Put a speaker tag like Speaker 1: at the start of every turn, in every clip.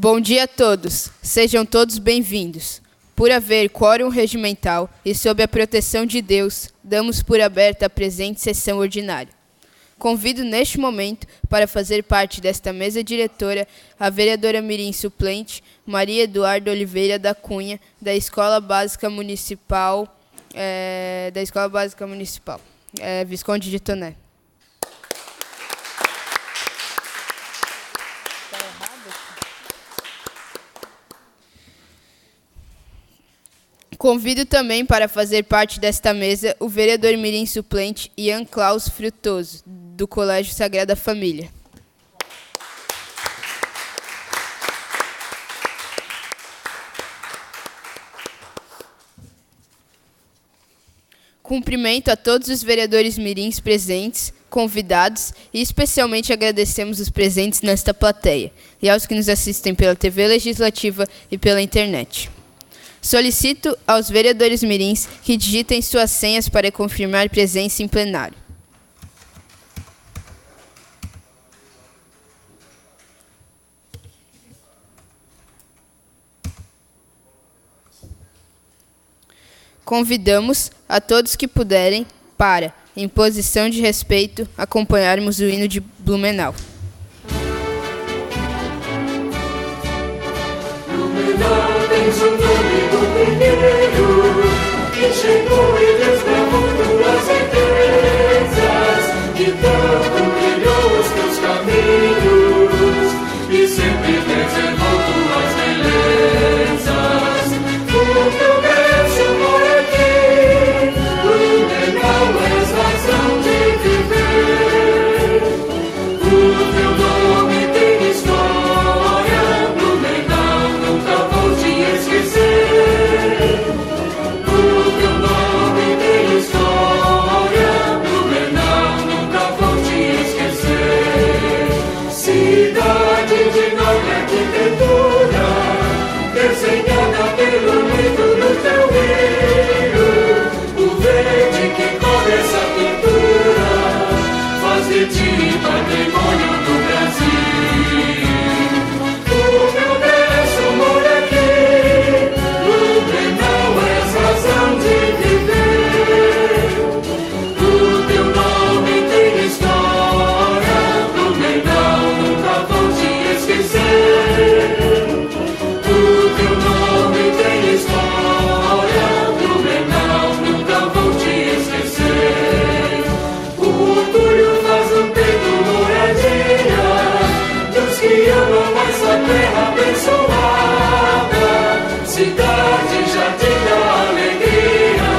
Speaker 1: Bom dia a todos. Sejam todos bem-vindos. Por haver quórum regimental e sob a proteção de Deus, damos por aberta a presente sessão ordinária. Convido neste momento para fazer parte desta mesa diretora a vereadora mirim suplente Maria Eduarda Oliveira da Cunha, da Escola Básica Municipal, Visconde de Toné. Convido também para fazer parte desta mesa o vereador mirim suplente Ian Claus Frutoso, do Colégio Sagrada Família. Cumprimento a todos os vereadores mirins presentes, convidados e especialmente agradecemos os presentes nesta plateia e aos que nos assistem pela TV Legislativa e pela internet. Solicito aos vereadores mirins que digitem suas senhas para confirmar presença em plenário. Convidamos a todos que puderem para, em posição de respeito, acompanharmos o hino de Blumenau.
Speaker 2: Blumenau tens o nome do primeiro que chegou e desbravou tuas riquezas, que tanto brilhou os teus caminhos e sempre preservou tuas belezas. O teu berço mora aqui, Blumenau és razão de viver. O teu nome tem história, Blumenau nunca vou te esquecer. O teu nome tem história, Blumenau nunca vou te esquecer. Cidade de nobre arquitetura, desenhada pelo mito do teu rio. O verde que cobre essa pintura faz de ti patrimônio do Brasil. O meu berço mora aqui, Blumenau és razão de viver. O teu nome tem história, Blumenau nunca vou te esquecer. O teu nome tem história, Blumenau nunca vou te esquecer. O orgulho faz no peito moradia dos que amam essa terra abençoada. Cidade, jardim da alegria,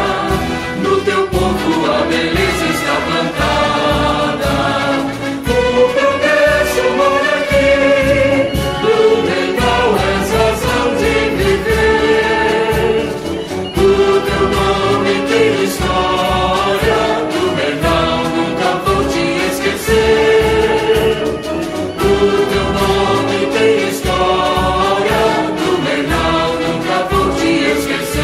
Speaker 2: no teu povo a beleza está plantada. O teu berço mora aqui, Blumenau és razão de viver. O teu nome tem história, Blumenau nunca vou te esquecer. O teu nome tem história, Blumenau nunca vou te esquecer.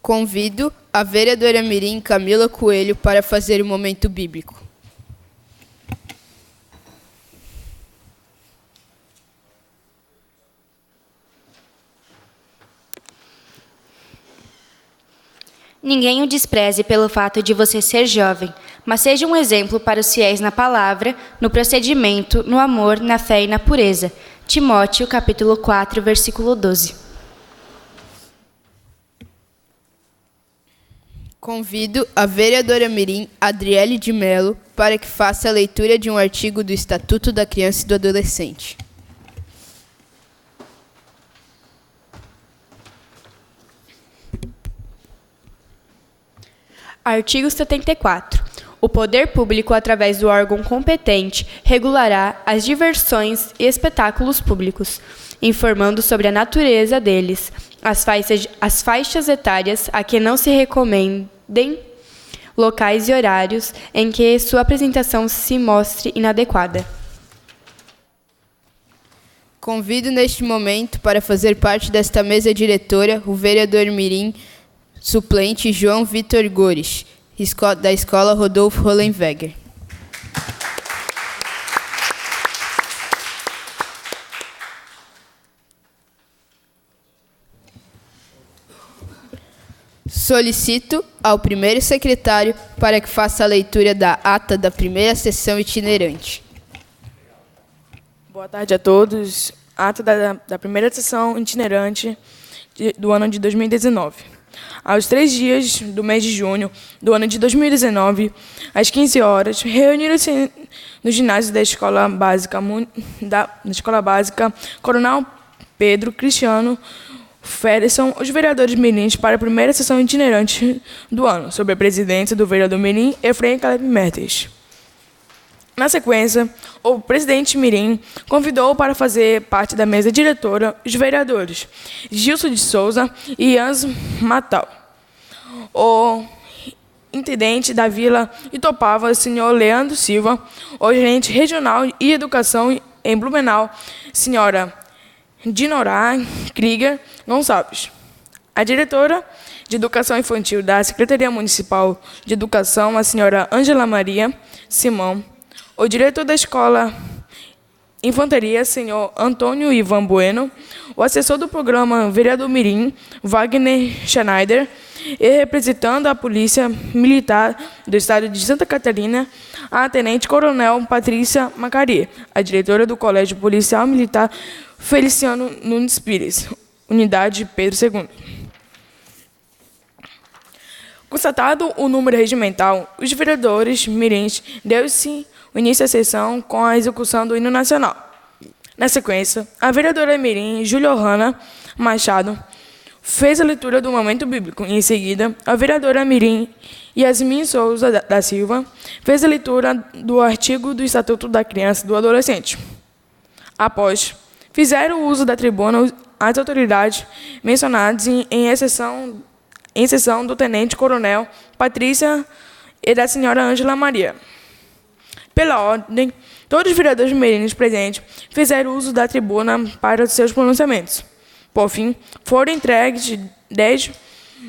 Speaker 1: Convido a vereadora mirim Camila Coelho para fazer o momento bíblico.
Speaker 3: Ninguém o despreze pelo fato de você ser jovem, mas seja um exemplo para os fiéis na palavra, no procedimento, no amor, na fé e na pureza. Timóteo, capítulo 4, versículo 12.
Speaker 1: Convido a vereadora mirim Adriele de Mello para que faça a leitura de um artigo do Estatuto da Criança e do Adolescente.
Speaker 4: Artigo 74. O poder público, através do órgão competente, regulará as diversões e espetáculos públicos, informando sobre a natureza deles, as faixas etárias a que não se recomendem, locais e horários em que sua apresentação se mostre inadequada.
Speaker 1: Convido neste momento para fazer parte desta mesa diretora o vereador mirim suplente João Vitor Gores, da Escola Rodolfo Hollenweger. Solicito ao primeiro secretário para que faça a leitura da ata da primeira sessão itinerante.
Speaker 5: Boa tarde a todos. Ata da primeira sessão itinerante do ano de 2019. Aos 3 dias do mês de junho do ano de 2019, às 15 horas, reuniram-se no ginásio da Escola Básica Coronel Pedro Cristiano Ferguson os vereadores mirins para a primeira sessão itinerante do ano, sob a presidência do vereador mirim Efraim Caleb Mertes. Na sequência, o presidente mirim convidou para fazer parte da mesa diretora os vereadores Gilson de Souza e Ians Matal. O intendente da Vila Itopava, senhor Leandro Silva, o gerente regional e educação em Blumenau, senhora Dinorá Krieger Gonçalves. A diretora de Educação Infantil da Secretaria Municipal de Educação, a senhora Ângela Maria Simão. O diretor da Escola Infantaria, senhor Antônio Ivan Bueno. O assessor do programa, vereador mirim, Wagner Schneider. E representando a Polícia Militar do Estado de Santa Catarina, a tenente-coronel Patrícia Macari, a diretora do Colégio Policial Militar Feliciano Nunes Pires, Unidade Pedro II. Constatado o número regimental, os vereadores mirins deu-se início à sessão com a execução do hino nacional. Na sequência, a vereadora mirim Júlia Hanna Machado fez a leitura do momento bíblico. Em seguida, a vereadora mirim Yasmin Souza da Silva fez a leitura do artigo do Estatuto da Criança e do Adolescente. Após, fizeram uso da tribuna as autoridades mencionadas em exceção do tenente-coronel Patrícia e da senhora Ângela Maria. Pela ordem, todos os vereadores mirins presentes fizeram uso da tribuna para os seus pronunciamentos. Por fim, foram entregues 10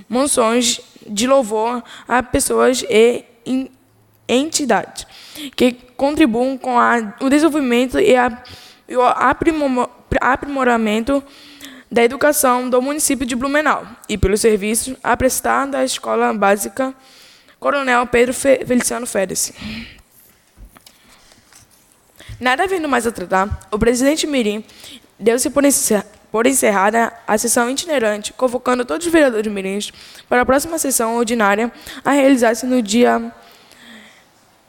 Speaker 5: moções de louvor a pessoas e entidades que contribuem com o desenvolvimento e o aprimoramento da educação do município de Blumenau e pelos serviços a prestar da Escola Básica Coronel Pedro Feliciano Ferguson. Nada havendo mais a tratar, o presidente mirim deu-se por encerrada a sessão itinerante, convocando todos os vereadores mirins para a próxima sessão ordinária a realizar-se no dia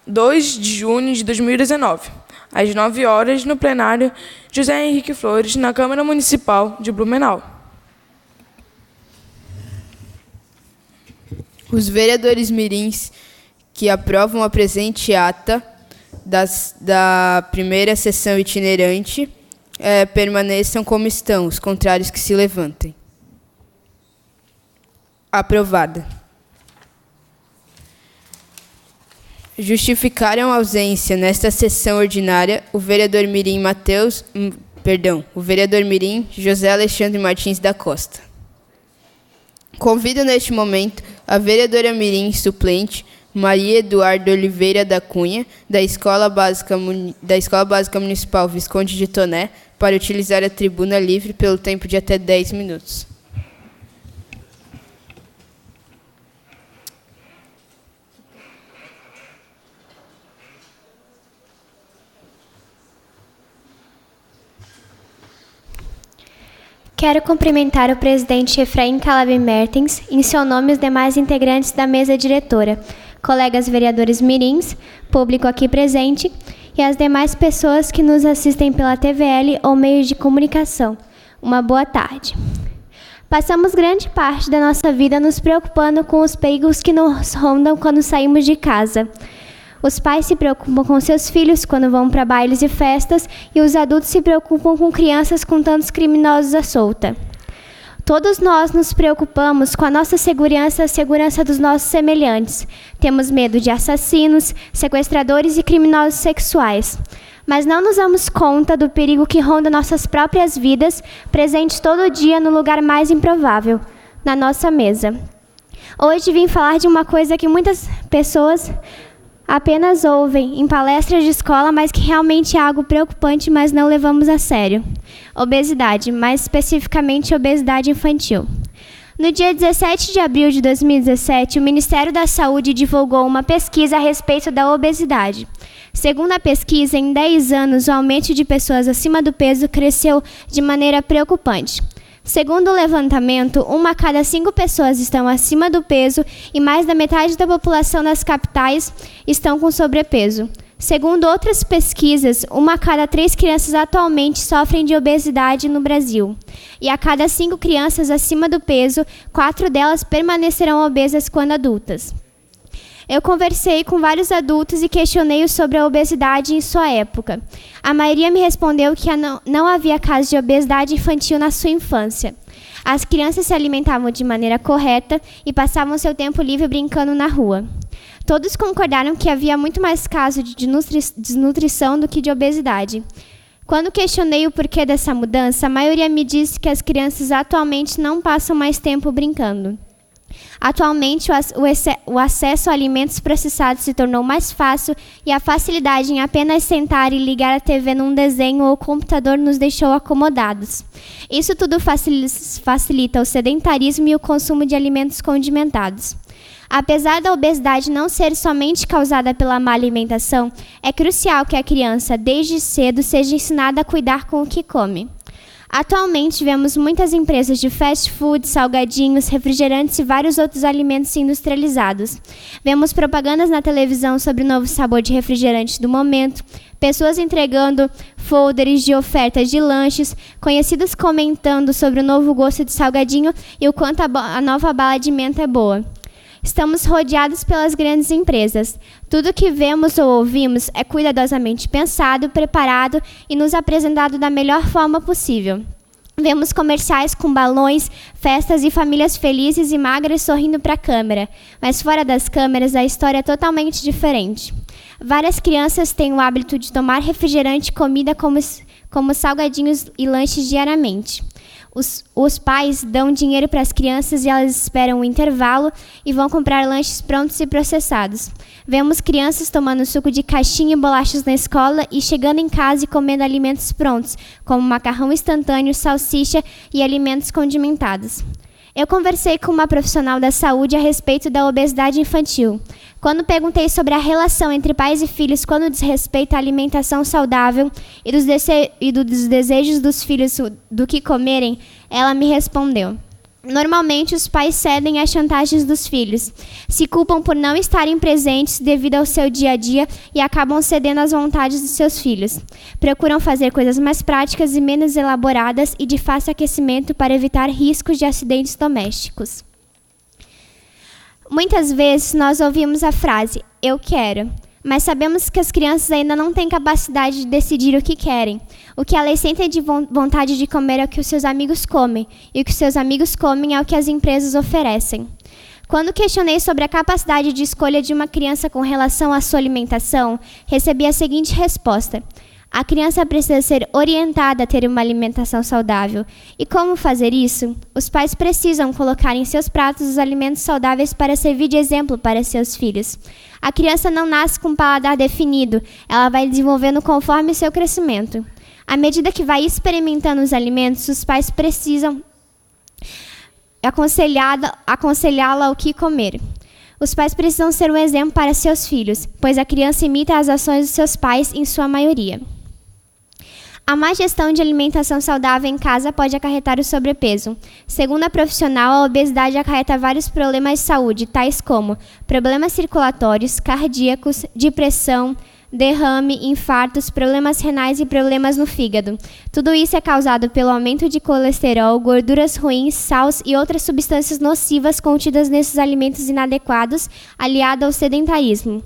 Speaker 5: 2 de junho de 2019, às 9 horas, no plenário José Henrique Flores, na Câmara Municipal de Blumenau.
Speaker 1: Os vereadores mirins que aprovam a presente ata da primeira sessão itinerante permaneçam como estão, os contrários que se levantem. Aprovada. Justificaram a ausência nesta sessão ordinária o vereador mirim o vereador mirim José Alexandre Martins da Costa. Convido neste momento a vereadora mirim suplente Maria Eduarda Oliveira da Cunha, da Escola Básica Municipal Visconde de Toné, para utilizar a tribuna livre pelo tempo de até 10 minutos.
Speaker 6: Quero cumprimentar o presidente Efraim Caleb Mertens, em seu nome os demais integrantes da mesa diretora, colegas vereadores mirins, público aqui presente e as demais pessoas que nos assistem pela TVL ou meios de comunicação. Uma boa tarde. Passamos grande parte da nossa vida nos preocupando com os perigos que nos rondam quando saímos de casa. Os pais se preocupam com seus filhos quando vão para bailes e festas e os adultos se preocupam com crianças com tantos criminosos à solta. Todos nós nos preocupamos com a nossa segurança e a segurança dos nossos semelhantes. Temos medo de assassinos, sequestradores e criminosos sexuais. mas não nos damos conta do perigo que ronda nossas próprias vidas, presente todo dia no lugar mais improvável, na nossa mesa. Hoje vim falar de uma coisa que muitas pessoas apenas ouvem em palestras de escola, mas que realmente é algo preocupante, mas não levamos a sério. Obesidade, mais especificamente obesidade infantil. No dia 17 de abril de 2017, o Ministério da Saúde divulgou uma pesquisa a respeito da obesidade. Segundo a pesquisa, em 10 anos, o aumento de pessoas acima do peso cresceu de maneira preocupante. Segundo o levantamento, 1 a cada 5 pessoas estão acima do peso e mais da metade da população das capitais estão com sobrepeso. Segundo outras pesquisas, 1 a cada 3 crianças atualmente sofrem de obesidade no Brasil. E a cada 5 crianças acima do peso, 4 delas permanecerão obesas quando adultas. Eu conversei com vários adultos e questionei-os sobre a obesidade em sua época. A maioria me respondeu que não havia casos de obesidade infantil na sua infância. As crianças se alimentavam de maneira correta e passavam seu tempo livre brincando na rua. Todos concordaram que havia muito mais casos de desnutrição do que de obesidade. Quando questionei o porquê dessa mudança, a maioria me disse que as crianças atualmente não passam mais tempo brincando. Atualmente, o acesso a alimentos processados se tornou mais fácil e a facilidade em apenas sentar e ligar a TV num desenho ou computador nos deixou acomodados. Isso tudo facilita o sedentarismo e o consumo de alimentos condimentados. Apesar da obesidade não ser somente causada pela má alimentação, é crucial que a criança, desde cedo, seja ensinada a cuidar com o que come. Atualmente, vemos muitas empresas de fast food, salgadinhos, refrigerantes e vários outros alimentos industrializados. Vemos propagandas na televisão sobre o novo sabor de refrigerante do momento, pessoas entregando folders de ofertas de lanches, conhecidos comentando sobre o novo gosto de salgadinho e o quanto a nova bala de menta é boa. Estamos rodeados pelas grandes empresas. Tudo que vemos ou ouvimos é cuidadosamente pensado, preparado e nos apresentado da melhor forma possível. Vemos comerciais com balões, festas e famílias felizes e magras sorrindo para a câmera. Mas fora das câmeras, a história é totalmente diferente. Várias crianças têm o hábito de tomar refrigerante e comida como salgadinhos e lanches diariamente. Os pais dão dinheiro para as crianças e elas esperam o intervalo e vão comprar lanches prontos e processados. Vemos crianças tomando suco de caixinha e bolachas na escola e chegando em casa e comendo alimentos prontos, como macarrão instantâneo, salsicha e alimentos condimentados. Eu conversei com uma profissional da saúde a respeito da obesidade infantil. Quando perguntei sobre a relação entre pais e filhos quando diz respeito à alimentação saudável e dos desejos dos filhos do que comerem, ela me respondeu: normalmente os pais cedem às chantagens dos filhos, se culpam por não estarem presentes devido ao seu dia a dia e acabam cedendo às vontades dos seus filhos. Procuram fazer coisas mais práticas e menos elaboradas e de fácil aquecimento para evitar riscos de acidentes domésticos. Muitas vezes nós ouvimos a frase, eu quero, mas sabemos que as crianças ainda não têm capacidade de decidir o que querem. O que elas sentem de vontade de comer é o que os seus amigos comem, e o que os seus amigos comem é o que as empresas oferecem. Quando questionei sobre a capacidade de escolha de uma criança com relação à sua alimentação, recebi a seguinte resposta: a criança precisa ser orientada a ter uma alimentação saudável. E como fazer isso? Os pais precisam colocar em seus pratos os alimentos saudáveis para servir de exemplo para seus filhos. A criança não nasce com um paladar definido, ela vai desenvolvendo conforme seu crescimento. À medida que vai experimentando os alimentos, os pais precisam aconselhá-la o que comer. Os pais precisam ser um exemplo para seus filhos, pois a criança imita as ações dos seus pais em sua maioria. A má gestão de alimentação saudável em casa pode acarretar o sobrepeso. Segundo a profissional, a obesidade acarreta vários problemas de saúde, tais como problemas circulatórios, cardíacos, depressão, derrame, infartos, problemas renais e problemas no fígado. Tudo isso é causado pelo aumento de colesterol, gorduras ruins, sal e outras substâncias nocivas contidas nesses alimentos inadequados, aliado ao sedentarismo.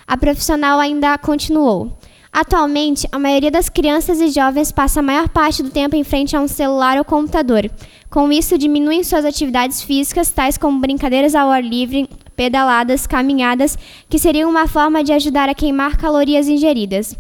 Speaker 6: A profissional ainda continuou: atualmente, a maioria das crianças e jovens passa a maior parte do tempo em frente a um celular ou computador. Com isso, diminuem suas atividades físicas, tais como brincadeiras ao ar livre, pedaladas, caminhadas, que seriam uma forma de ajudar a queimar calorias ingeridas.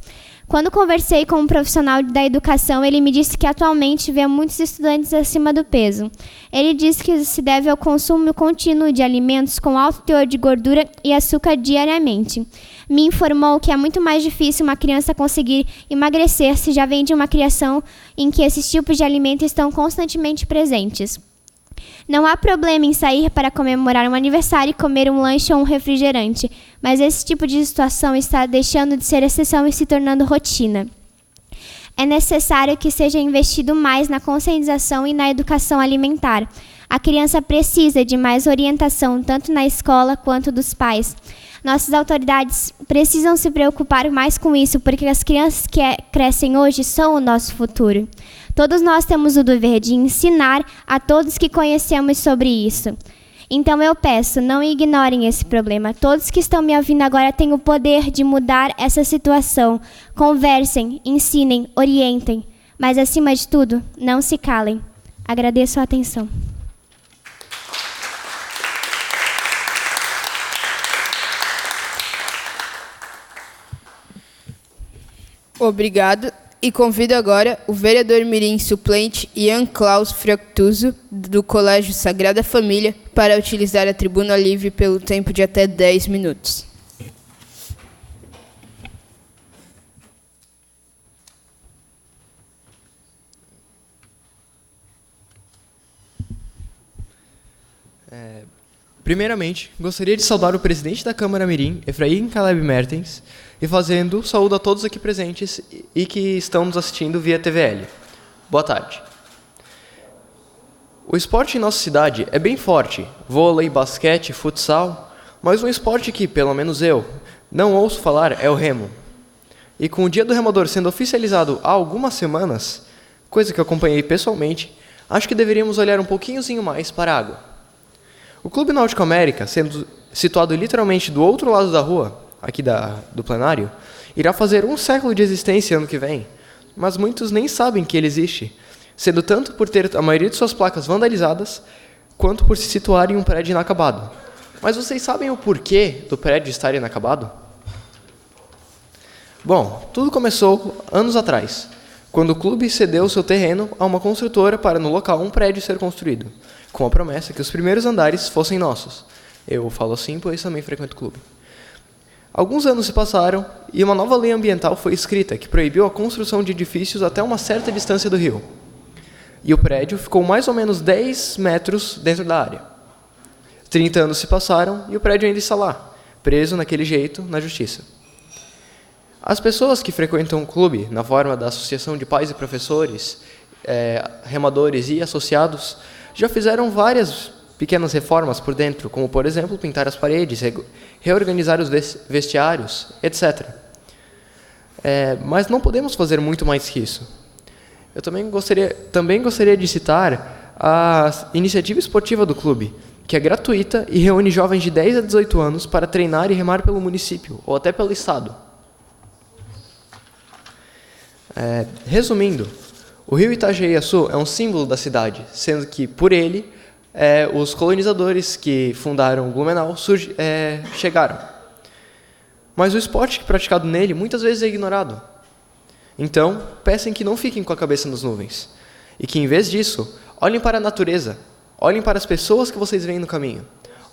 Speaker 6: Quando conversei com um profissional da educação, ele me disse que atualmente vê muitos estudantes acima do peso. Ele disse que isso se deve ao consumo contínuo de alimentos com alto teor de gordura e açúcar diariamente. Me informou que é muito mais difícil uma criança conseguir emagrecer se já vem de uma criação em que esses tipos de alimentos estão constantemente presentes. Não há problema em sair para comemorar um aniversário e comer um lanche ou um refrigerante, mas esse tipo de situação está deixando de ser exceção e se tornando rotina. É necessário que seja investido mais na conscientização e na educação alimentar. A criança precisa de mais orientação, tanto na escola quanto dos pais. Nossas autoridades precisam se preocupar mais com isso, porque as crianças que crescem hoje são o nosso futuro. Todos nós temos o dever de ensinar a todos que conhecemos sobre isso. Então eu peço, não ignorem esse problema. Todos que estão me ouvindo agora têm o poder de mudar essa situação. Conversem, ensinem, orientem. Mas, acima de tudo, não se calem. Agradeço a atenção.
Speaker 1: Obrigado. E convido agora o vereador mirim suplente Ian Klaus Fractuso, do Colégio Sagrada Família, para utilizar a tribuna livre pelo tempo de até 10 minutos.
Speaker 7: Primeiramente, gostaria de saudar o presidente da Câmara Mirim, Efraim Caleb Mertens, e fazendo saúde a todos aqui presentes e que estão nos assistindo via TVL. Boa tarde. O esporte em nossa cidade é bem forte, vôlei, basquete, futsal, mas um esporte que, pelo menos eu, não ouço falar é o remo. E com o Dia do Remador sendo oficializado há algumas semanas, coisa que eu acompanhei pessoalmente, acho que deveríamos olhar um pouquinhozinho mais para a água. O Clube Náutico América, sendo situado literalmente do outro lado da rua, aqui do plenário, irá fazer 1 século de existência ano que vem, mas muitos nem sabem que ele existe, sendo tanto por ter a maioria de suas placas vandalizadas, quanto por se situar em um prédio inacabado. Mas vocês sabem o porquê do prédio estar inacabado? Bom, tudo começou anos atrás, quando o clube cedeu seu terreno a uma construtora para no local um prédio ser construído, com a promessa que os primeiros andares fossem nossos. Eu falo assim, pois também frequento o clube. Alguns anos se passaram e uma nova lei ambiental foi escrita que proibiu a construção de edifícios até uma certa distância do rio. E o prédio ficou mais ou menos 10 metros dentro da área. 30 anos se passaram e o prédio ainda está lá, preso naquele jeito na justiça. As pessoas que frequentam o clube, na forma da Associação de Pais e Professores, remadores e associados, já fizeram várias pequenas reformas por dentro, como, por exemplo, pintar as paredes, reorganizar os vestiários, etc. Mas não podemos fazer muito mais que isso. Eu também gostaria de citar a iniciativa esportiva do clube, que é gratuita e reúne jovens de 10 a 18 anos para treinar e remar pelo município, ou até pelo estado. Resumindo, o rio Itajaí-Açu é um símbolo da cidade, sendo que, por ele, os colonizadores que fundaram Blumenau chegaram. Mas o esporte praticado nele muitas vezes é ignorado. Então, peçam que não fiquem com a cabeça nas nuvens. E que, em vez disso, olhem para a natureza, olhem para as pessoas que vocês veem no caminho.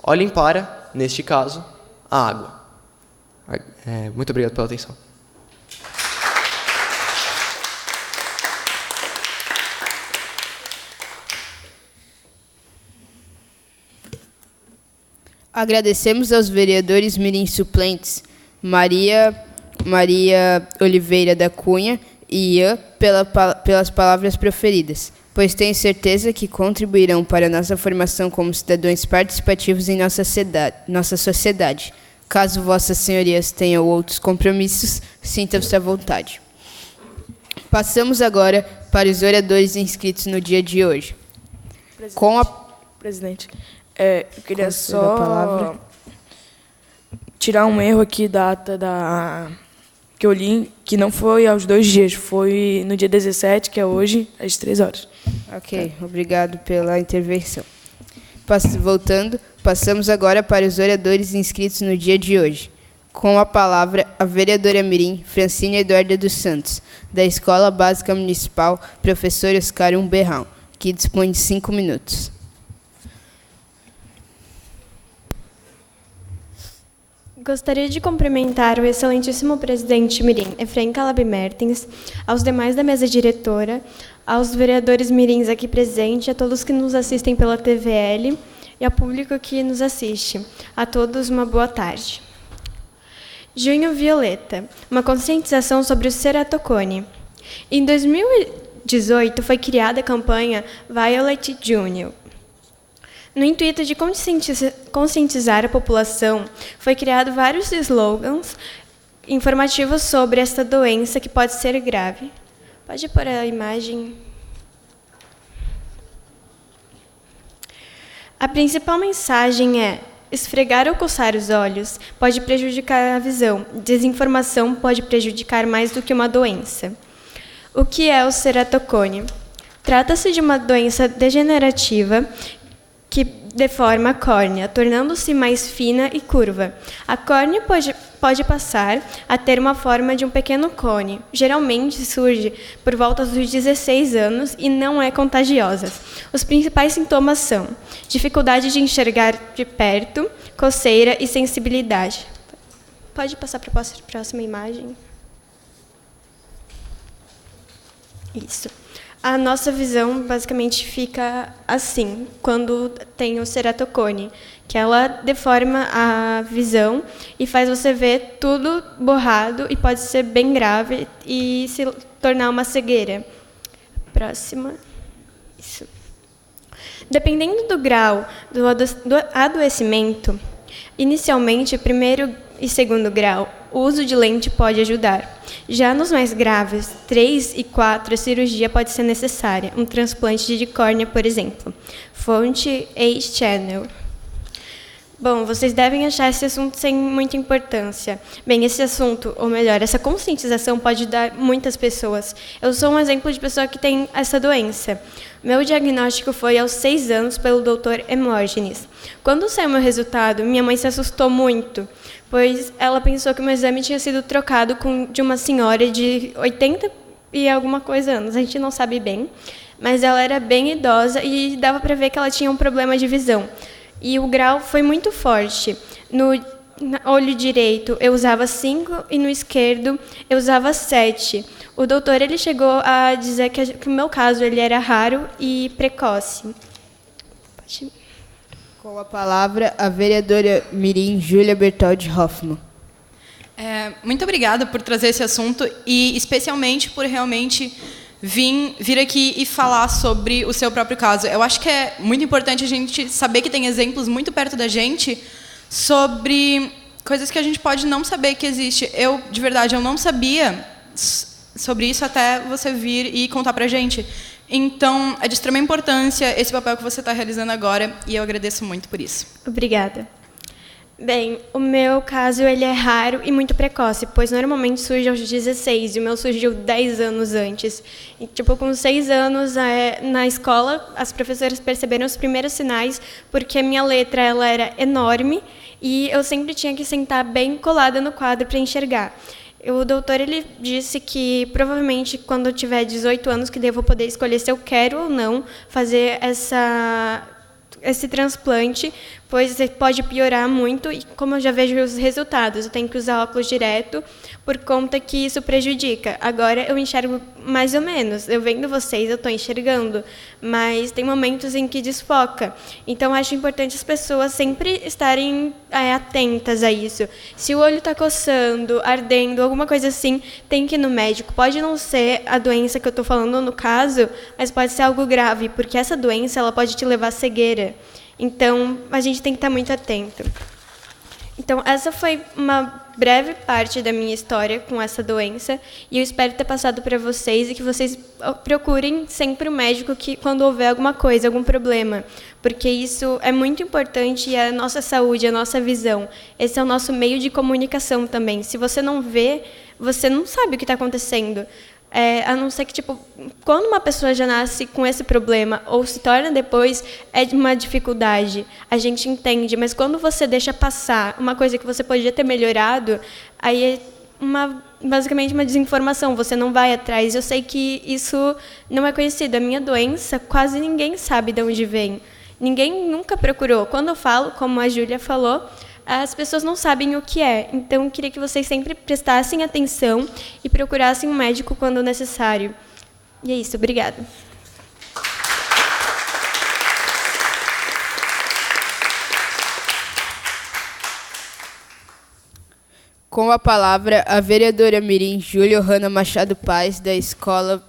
Speaker 7: Olhem para, neste caso, a água. Muito obrigado pela atenção.
Speaker 1: Agradecemos aos vereadores mirim suplentes Maria Oliveira da Cunha e Ian pelas palavras proferidas, pois tenho certeza que contribuirão para a nossa formação como cidadãos participativos em nossa sociedade. Caso vossas senhorias tenham outros compromissos, sintam-se à vontade. Passamos agora para os oradores inscritos no dia de hoje.
Speaker 5: Presidente, eu queria só tirar um erro aqui da ata que eu li, que não foi aos 2 dias, foi no dia 17, que é hoje, às 3 horas.
Speaker 1: Ok, obrigado pela intervenção. Passamos agora para os oradores inscritos no dia de hoje. Com a palavra, a vereadora mirim Francine Eduarda dos Santos, da Escola Básica Municipal Professor Oscar Umberrão, que dispõe de 5 minutos.
Speaker 8: Gostaria de cumprimentar o excelentíssimo presidente mirim, Efraim Calab Mertens, aos demais da mesa diretora, aos vereadores mirins aqui presentes, a todos que nos assistem pela TVL e ao público que nos assiste. A todos, uma boa tarde. Junho Violeta, uma conscientização sobre o ceratocone. Em 2018, foi criada a campanha Violet Junior. No intuito de conscientizar a população, foi criado vários slogans informativos sobre esta doença que pode ser grave. Pode pôr a imagem. A principal mensagem é: esfregar ou coçar os olhos pode prejudicar a visão. Desinformação pode prejudicar mais do que uma doença. O que é o ceratocone? Trata-se de uma doença degenerativa que deforma a córnea, tornando-se mais fina e curva. A córnea pode passar a ter uma forma de um pequeno cone. Geralmente surge por volta dos 16 anos e não é contagiosa. Os principais sintomas são dificuldade de enxergar de perto, coceira e sensibilidade. Pode passar para a próxima imagem? Isso. A nossa visão basicamente fica assim, quando tem o ceratocone, que ela deforma a visão e faz você ver tudo borrado e pode ser bem grave e se tornar uma cegueira. Próxima. Isso. Dependendo do grau do adoecimento, inicialmente, primeiro e segundo grau, o uso de lente pode ajudar. Já nos mais graves, 3 e 4, a cirurgia pode ser necessária, um transplante de córnea, por exemplo. Fonte A-Channel. Bom, vocês devem achar esse assunto sem muita importância. Bem, esse assunto, ou melhor, essa conscientização pode ajudar muitas pessoas. Eu sou um exemplo de pessoa que tem essa doença. Meu diagnóstico foi aos 6 anos pelo Dr. Hemógenes. Quando saiu meu resultado, minha mãe se assustou muito, pois ela pensou que o meu exame tinha sido trocado de uma senhora de 80 e alguma coisa anos. A gente não sabe bem, mas ela era bem idosa e dava para ver que ela tinha um problema de visão. E o grau foi muito forte. No olho direito eu usava 5 e no esquerdo eu usava 7. O doutor ele chegou a dizer que o meu caso ele era raro e precoce.
Speaker 1: Com a palavra, a vereadora mirim Júlia Bertoldi Hoffmann.
Speaker 9: Muito obrigada por trazer esse assunto e especialmente por realmente vir aqui e falar sobre o seu próprio caso. Eu acho que é muito importante a gente saber que tem exemplos muito perto da gente sobre coisas que a gente pode não saber que existe. Eu, de verdade, eu não sabia sobre isso até você vir e contar pra gente. Então, é de extrema importância esse papel que você está realizando agora e eu agradeço muito por isso.
Speaker 8: Obrigada. Bem, o meu caso ele é raro e muito precoce, pois normalmente surge aos 16 e o meu surgiu 10 anos antes. E, com 6 anos, na escola, as professoras perceberam os primeiros sinais, porque a minha letra ela era enorme e eu sempre tinha que sentar bem colada no quadro para enxergar. O doutor ele disse que provavelmente quando eu tiver 18 anos que devo poder escolher se eu quero ou não fazer esse transplante, pois pode piorar muito e como eu já vejo os resultados, eu tenho que usar óculos direto por conta que isso prejudica. Agora eu enxergo mais ou menos, eu vendo vocês, eu estou enxergando, mas tem momentos em que desfoca. Então acho importante as pessoas sempre estarem atentas a isso. Se o olho está coçando, ardendo, alguma coisa assim, tem que ir no médico. Pode não ser a doença que eu estou falando no caso, mas pode ser algo grave, porque essa doença ela pode te levar à cegueira. Então, a gente tem que estar muito atento. Então, essa foi uma breve parte da minha história com essa doença e eu espero ter passado para vocês e que vocês procurem sempre o médico quando houver alguma coisa, algum problema, porque isso é muito importante e é a nossa saúde, a nossa visão. Esse é o nosso meio de comunicação também. Se você não vê, você não sabe o que está acontecendo. A não ser que, tipo, quando uma pessoa já nasce com esse problema ou se torna depois, é uma dificuldade. A gente entende, mas quando você deixa passar uma coisa que você podia ter melhorado, aí é basicamente uma desinformação, você não vai atrás. Eu sei que isso não é conhecido. A minha doença, quase ninguém sabe de onde vem. Ninguém nunca procurou. Quando eu falo, como a Júlia falou, as pessoas não sabem o que é. Então, eu queria que vocês sempre prestassem atenção e procurassem um médico quando necessário. E é isso. Obrigada.
Speaker 1: Com a palavra, a vereadora mirim Júlia Ohana Machado Paes, da Escola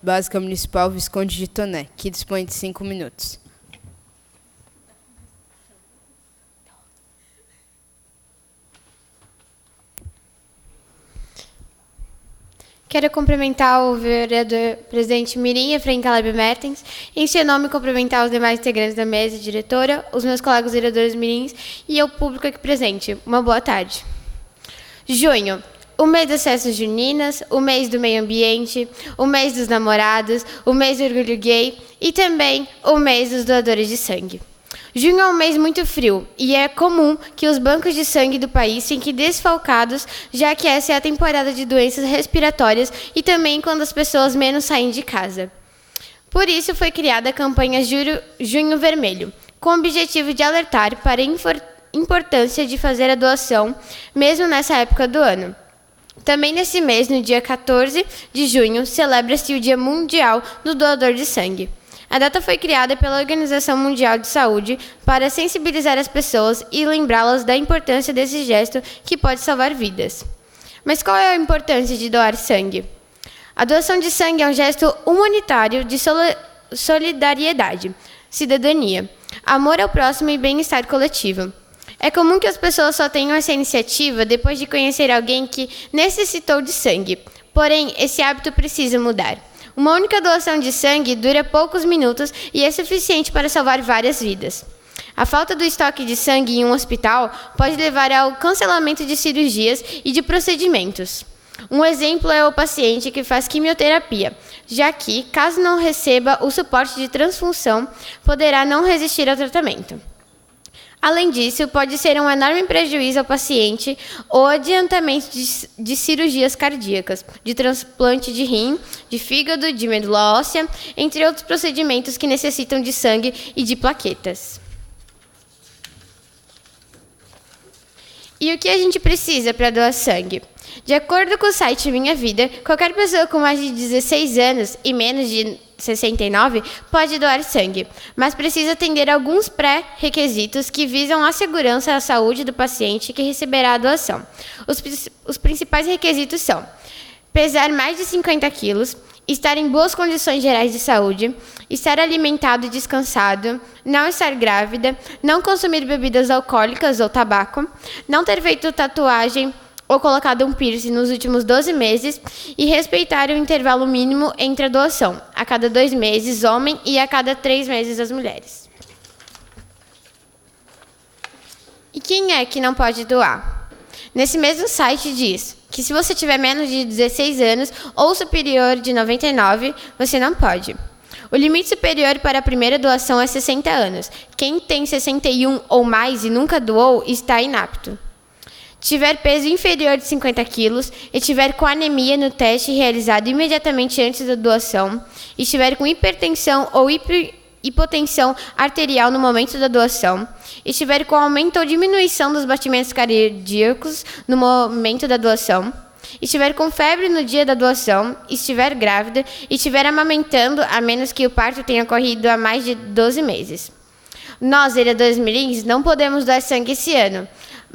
Speaker 1: Básica Municipal Visconde de Toné, que dispõe de 5 minutos.
Speaker 10: Quero cumprimentar o vereador presidente Mirim Efraim Caleb Mertens, em seu nome cumprimentar os demais integrantes da mesa diretora, os meus colegas vereadores mirins e o público aqui presente. Uma boa tarde. Junho, o mês das festas juninas, o mês do meio ambiente, o mês dos namorados, o mês do orgulho gay e também o mês dos doadores de sangue. Junho é um mês muito frio e é comum que os bancos de sangue do país fiquem desfalcados, já que essa é a temporada de doenças respiratórias e também quando as pessoas menos saem de casa. Por isso foi criada a campanha Junho Vermelho, com o objetivo de alertar para a importância de fazer a doação, mesmo nessa época do ano. Também nesse mês, no dia 14 de junho, celebra-se o Dia Mundial do Doador de Sangue. A data foi criada pela Organização Mundial de Saúde para sensibilizar as pessoas e lembrá-las da importância desse gesto que pode salvar vidas. Mas qual é a importância de doar sangue? A doação de sangue é um gesto humanitário de solidariedade, cidadania, amor ao próximo e bem-estar coletivo. É comum que as pessoas só tenham essa iniciativa depois de conhecer alguém que necessitou de sangue. Porém, esse hábito precisa mudar. Uma única doação de sangue dura poucos minutos e é suficiente para salvar várias vidas. A falta do estoque de sangue em um hospital pode levar ao cancelamento de cirurgias e de procedimentos. Um exemplo é o paciente que faz quimioterapia, já que, caso não receba o suporte de transfusão, poderá não resistir ao tratamento. Além disso, pode ser um enorme prejuízo ao paciente o adiantamento de cirurgias cardíacas, de transplante de rim, de fígado, de medula óssea, entre outros procedimentos que necessitam de sangue e de plaquetas. E o que a gente precisa para doar sangue? De acordo com o site Minha Vida, qualquer pessoa com mais de 16 anos e menos de 69 pode doar sangue, mas precisa atender alguns pré-requisitos que visam a segurança e a saúde do paciente que receberá a doação. Os principais requisitos são: pesar mais de 50 quilos, estar em boas condições gerais de saúde, estar alimentado e descansado, não estar grávida, não consumir bebidas alcoólicas ou tabaco, não ter feito tatuagem ou colocado um piercing nos últimos 12 meses e respeitar o intervalo mínimo entre a doação, a cada 2 meses, homem, e a cada 3 meses, as mulheres. E quem é que não pode doar? Nesse mesmo site diz que se você tiver menos de 16 anos ou superior de 99, você não pode. O limite superior para a primeira doação é 60 anos. Quem tem 61 ou mais e nunca doou está inapto. Tiver peso inferior de 50 quilos, estiver com anemia no teste realizado imediatamente antes da doação, estiver com hipertensão ou hipotensão arterial no momento da doação, estiver com aumento ou diminuição dos batimentos cardíacos no momento da doação, estiver com febre no dia da doação, estiver grávida e estiver amamentando, a menos que o parto tenha ocorrido há mais de 12 meses. Nós, vereadores mirins, não podemos doar sangue esse ano,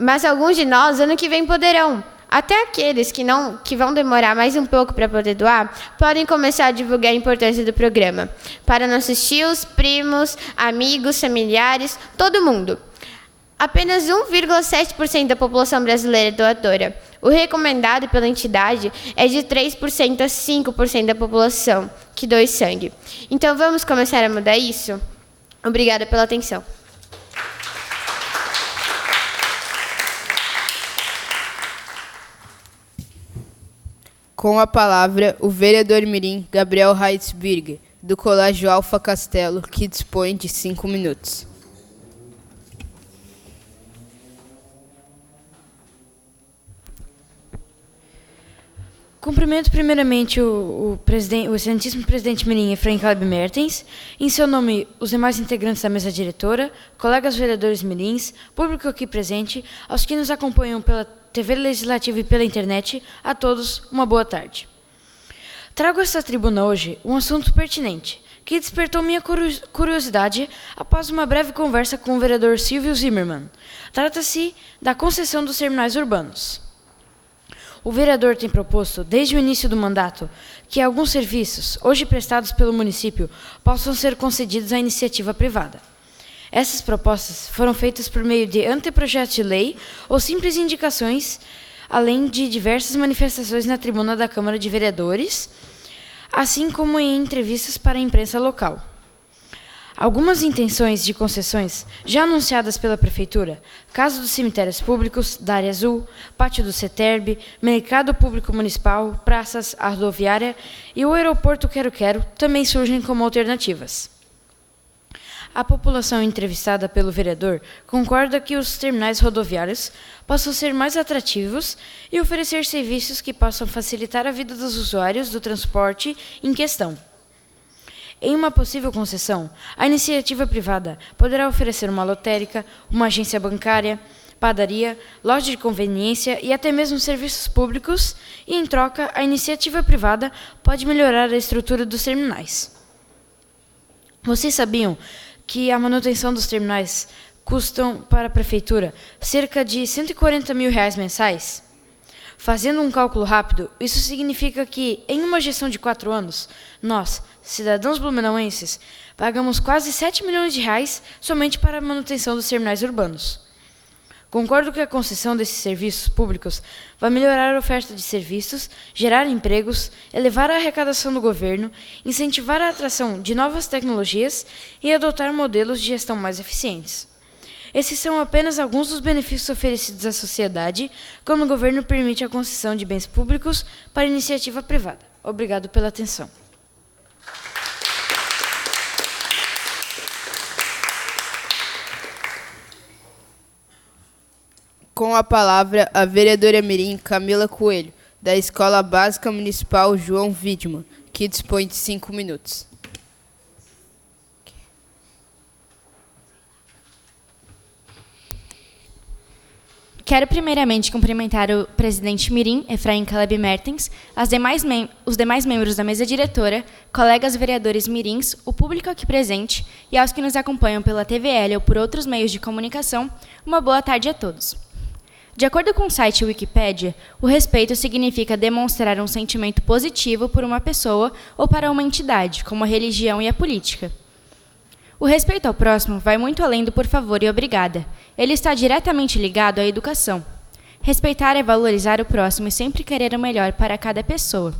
Speaker 10: mas alguns de nós, ano que vem, poderão. Até aqueles que vão demorar mais um pouco para poder doar, podem começar a divulgar a importância do programa para nossos tios, primos, amigos, familiares, todo mundo. Apenas 1,7% da população brasileira é doadora. O recomendado pela entidade é de 3% a 5% da população que doe sangue. Então, vamos começar a mudar isso? Obrigada pela atenção.
Speaker 1: Com a palavra, o vereador mirim Gabriel Heitzberger, do Colégio Alfa Castelo, que dispõe de 5 minutos.
Speaker 11: Cumprimento primeiramente o excelentíssimo presidente mirim Efraim Caleb Mertens, em seu nome os demais integrantes da mesa diretora, colegas vereadores mirins, público aqui presente, aos que nos acompanham pela TV Legislativa e pela internet, a todos uma boa tarde. Trago a esta tribuna hoje um assunto pertinente, que despertou minha curiosidade após uma breve conversa com o vereador Silvio Zimmermann. Trata-se da concessão dos terminais urbanos. O vereador tem proposto, desde o início do mandato, que alguns serviços, hoje prestados pelo município, possam ser concedidos à iniciativa privada. Essas propostas foram feitas por meio de anteprojetos de lei ou simples indicações, além de diversas manifestações na tribuna da Câmara de Vereadores, assim como em entrevistas para a imprensa local. Algumas intenções de concessões já anunciadas pela Prefeitura, caso dos cemitérios públicos, da Área Azul, pátio do CETERB, mercado público municipal, praças, a rodoviária e o aeroporto Quero-Quero, também surgem como alternativas. A população entrevistada pelo vereador concorda que os terminais rodoviários possam ser mais atrativos e oferecer serviços que possam facilitar a vida dos usuários do transporte em questão. Em uma possível concessão, a iniciativa privada poderá oferecer uma lotérica, uma agência bancária, padaria, loja de conveniência e até mesmo serviços públicos, e, em troca, a iniciativa privada pode melhorar a estrutura dos terminais. Vocês sabiam que a manutenção dos terminais custam para a Prefeitura cerca de R$ 140 mil mensais? Fazendo um cálculo rápido, isso significa que, em uma gestão de 4 anos, nós, cidadãos blumenauenses, pagamos quase R$ 7 milhões somente para a manutenção dos terminais urbanos. Concordo que a concessão desses serviços públicos vai melhorar a oferta de serviços, gerar empregos, elevar a arrecadação do governo, incentivar a atração de novas tecnologias e adotar modelos de gestão mais eficientes. Esses são apenas alguns dos benefícios oferecidos à sociedade quando o governo permite a concessão de bens públicos para iniciativa privada. Obrigado pela atenção.
Speaker 1: Com a palavra, a vereadora mirim Camila Coelho, da Escola Básica Municipal João Widmann, que dispõe de 5 minutos.
Speaker 3: Quero primeiramente cumprimentar o presidente mirim, Efraim Caleb Mertens, os demais membros da mesa diretora, colegas vereadores mirins, o público aqui presente e aos que nos acompanham pela TVL ou por outros meios de comunicação, uma boa tarde a todos. De acordo com o site Wikipédia, o respeito significa demonstrar um sentimento positivo por uma pessoa ou para uma entidade, como a religião e a política. O respeito ao próximo vai muito além do por favor e obrigada. Ele está diretamente ligado à educação. Respeitar é valorizar o próximo e sempre querer o melhor para cada pessoa.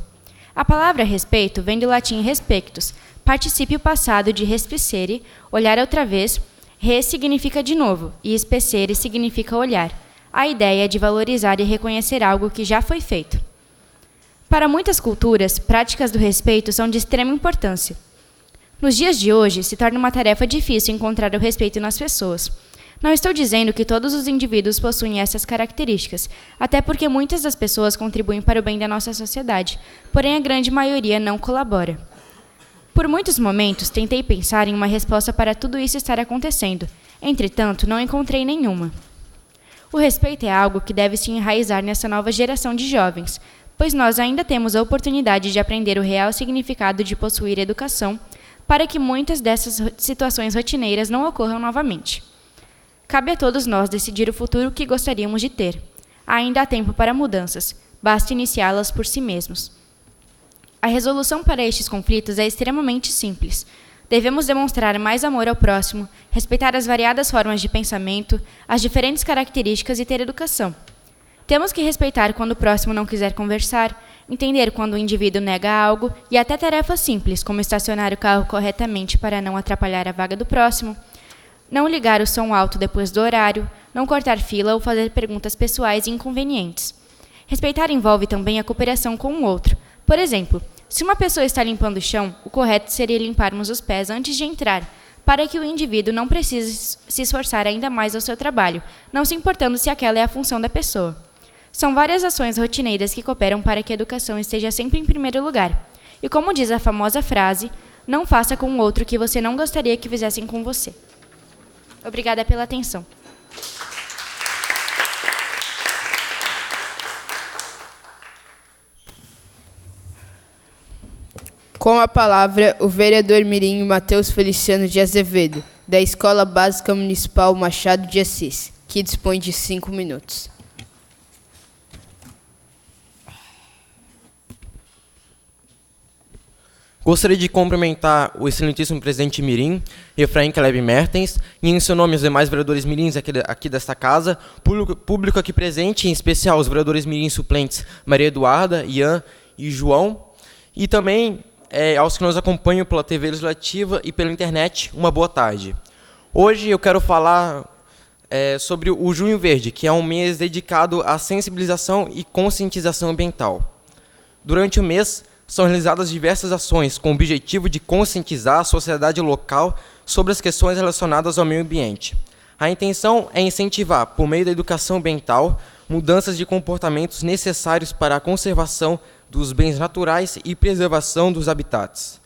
Speaker 3: A palavra respeito vem do latim respectus, particípio passado de respicere, olhar outra vez, res significa de novo e especere significa olhar. A ideia é de valorizar e reconhecer algo que já foi feito. Para muitas culturas, práticas do respeito são de extrema importância. Nos dias de hoje, se torna uma tarefa difícil encontrar o respeito nas pessoas. Não estou dizendo que todos os indivíduos possuem essas características, até porque muitas das pessoas contribuem para o bem da nossa sociedade, porém a grande maioria não colabora. Por muitos momentos, tentei pensar em uma resposta para tudo isso estar acontecendo. Entretanto, não encontrei nenhuma. O respeito é algo que deve se enraizar nessa nova geração de jovens, pois nós ainda temos a oportunidade de aprender o real significado de possuir educação, para que muitas dessas situações rotineiras não ocorram novamente. Cabe a todos nós decidir o futuro que gostaríamos de ter. Ainda há tempo para mudanças, basta iniciá-las por si mesmos. A resolução para estes conflitos é extremamente simples. Devemos demonstrar mais amor ao próximo, respeitar as variadas formas de pensamento, as diferentes características e ter educação. Temos que respeitar quando o próximo não quiser conversar, entender quando o indivíduo nega algo e até tarefas simples, como estacionar o carro corretamente para não atrapalhar a vaga do próximo, não ligar o som alto depois do horário, não cortar fila ou fazer perguntas pessoais e inconvenientes. Respeitar envolve também a cooperação com o outro. Por exemplo, se uma pessoa está limpando o chão, o correto seria limparmos os pés antes de entrar, para que o indivíduo não precise se esforçar ainda mais ao seu trabalho, não se importando se aquela é a função da pessoa. São várias ações rotineiras que cooperam para que a educação esteja sempre em primeiro lugar. E como diz a famosa frase, não faça com o outro o que você não gostaria que fizessem com você. Obrigada pela atenção.
Speaker 1: Com a palavra, o vereador mirim Matheus Feliciano de Azevedo, da Escola Básica Municipal Machado de Assis, que dispõe de 5 minutos.
Speaker 12: Gostaria de cumprimentar o excelentíssimo presidente mirim, Efraim Caleb Mertens, e em seu nome os demais vereadores mirins aqui desta casa, público aqui presente, em especial os vereadores mirins suplentes Maria Eduarda, Ian e João, e também aos que nos acompanham pela TV Legislativa e pela internet, uma boa tarde. Hoje eu quero falar sobre o Junho Verde, que é um mês dedicado à sensibilização e conscientização ambiental. Durante o mês, são realizadas diversas ações com o objetivo de conscientizar a sociedade local sobre as questões relacionadas ao meio ambiente. A intenção é incentivar, por meio da educação ambiental, mudanças de comportamentos necessários para a conservação dos bens naturais e preservação dos habitats.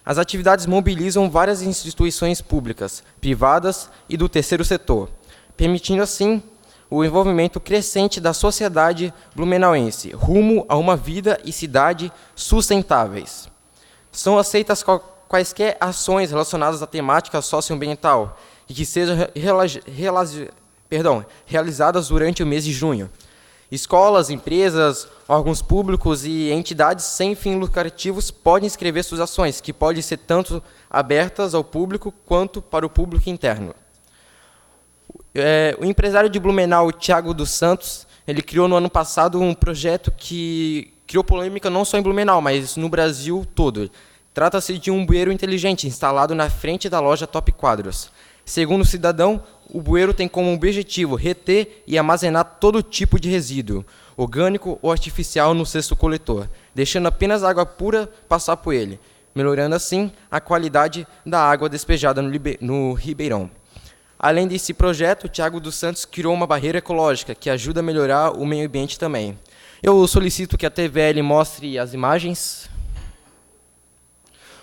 Speaker 12: As atividades mobilizam várias instituições públicas, privadas e do terceiro setor, permitindo assim o envolvimento crescente da sociedade blumenauense rumo a uma vida e cidade sustentáveis. São aceitas quaisquer ações relacionadas à temática socioambiental e que sejam realizadas durante o mês de junho. Escolas, empresas, órgãos públicos e entidades sem fins lucrativos podem inscrever suas ações, que podem ser tanto abertas ao público quanto para o público interno. O empresário de Blumenau, Thiago dos Santos, ele criou no ano passado um projeto que criou polêmica não só em Blumenau, mas no Brasil todo. Trata-se de um bueiro inteligente instalado na frente da loja Top Quadros. Segundo o cidadão, o bueiro tem como objetivo reter e armazenar todo tipo de resíduo, orgânico ou artificial, no cesto coletor, deixando apenas a água pura passar por ele, melhorando assim a qualidade da água despejada no Ribeirão. Além desse projeto, o Thiago dos Santos criou uma barreira ecológica que ajuda a melhorar o meio ambiente também. Eu solicito que a TVL mostre as imagens.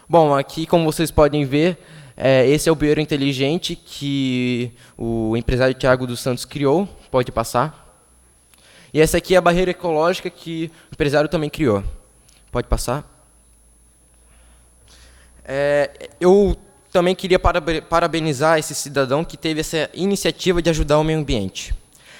Speaker 12: Bom, aqui, como vocês podem ver, esse é o bueiro inteligente que o empresário Thiago dos Santos criou. Pode passar. E essa aqui é a barreira ecológica que o empresário também criou. Pode passar. Eu também queria parabenizar esse cidadão que teve essa iniciativa de ajudar o meio ambiente.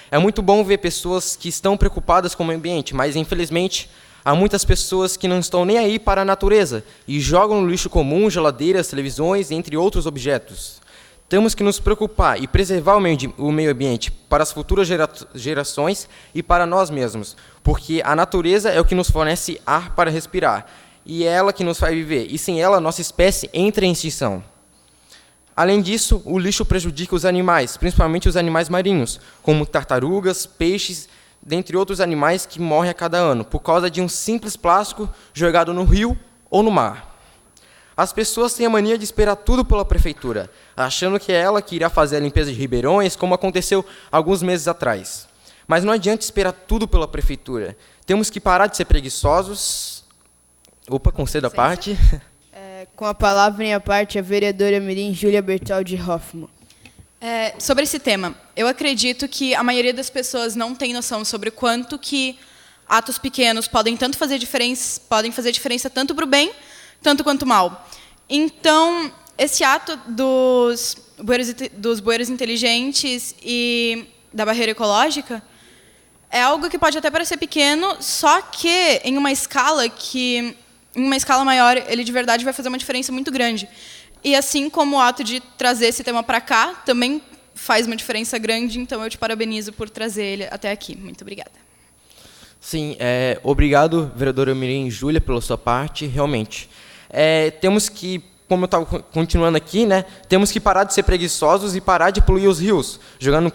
Speaker 12: É muito bom ver pessoas que estão preocupadas com o meio ambiente, mas, infelizmente, há muitas pessoas que não estão nem aí para a natureza e jogam no lixo comum geladeiras, televisões, entre outros objetos. Temos que nos preocupar e preservar o meio ambiente para as futuras gerações e para nós mesmos, porque a natureza é o que nos fornece ar para respirar, e é ela que nos faz viver, e sem ela, nossa espécie entra em extinção. Além disso, o lixo prejudica os animais, principalmente os animais marinhos, como tartarugas, peixes, dentre outros animais que morrem a cada ano, por causa de um simples plástico jogado no rio ou no mar. As pessoas têm a mania de esperar tudo pela prefeitura, achando que é ela que irá fazer a limpeza de ribeirões, como aconteceu alguns meses atrás. Mas não adianta esperar tudo pela prefeitura. Temos que parar de ser preguiçosos. Opa, conceda a parte.
Speaker 1: Com a palavra em a parte, a vereadora mirim Júlia Bertaldi Hoffmann.
Speaker 9: Sobre esse tema, eu acredito que a maioria das pessoas não tem noção sobre o quanto que atos pequenos podem fazer diferença tanto para o bem, tanto quanto mal. Então, esse ato dos bueiros inteligentes e da barreira ecológica é algo que pode até parecer pequeno, só que em uma escala maior, ele de verdade vai fazer uma diferença muito grande. E assim como o ato de trazer esse tema para cá também faz uma diferença grande, então eu te parabenizo por trazer ele até aqui. Muito obrigada.
Speaker 12: Sim, obrigado, vereadora mirim Júlia, pela sua parte. Realmente, temos que, como eu estava continuando aqui, temos que parar de ser preguiçosos e parar de poluir os rios, jogando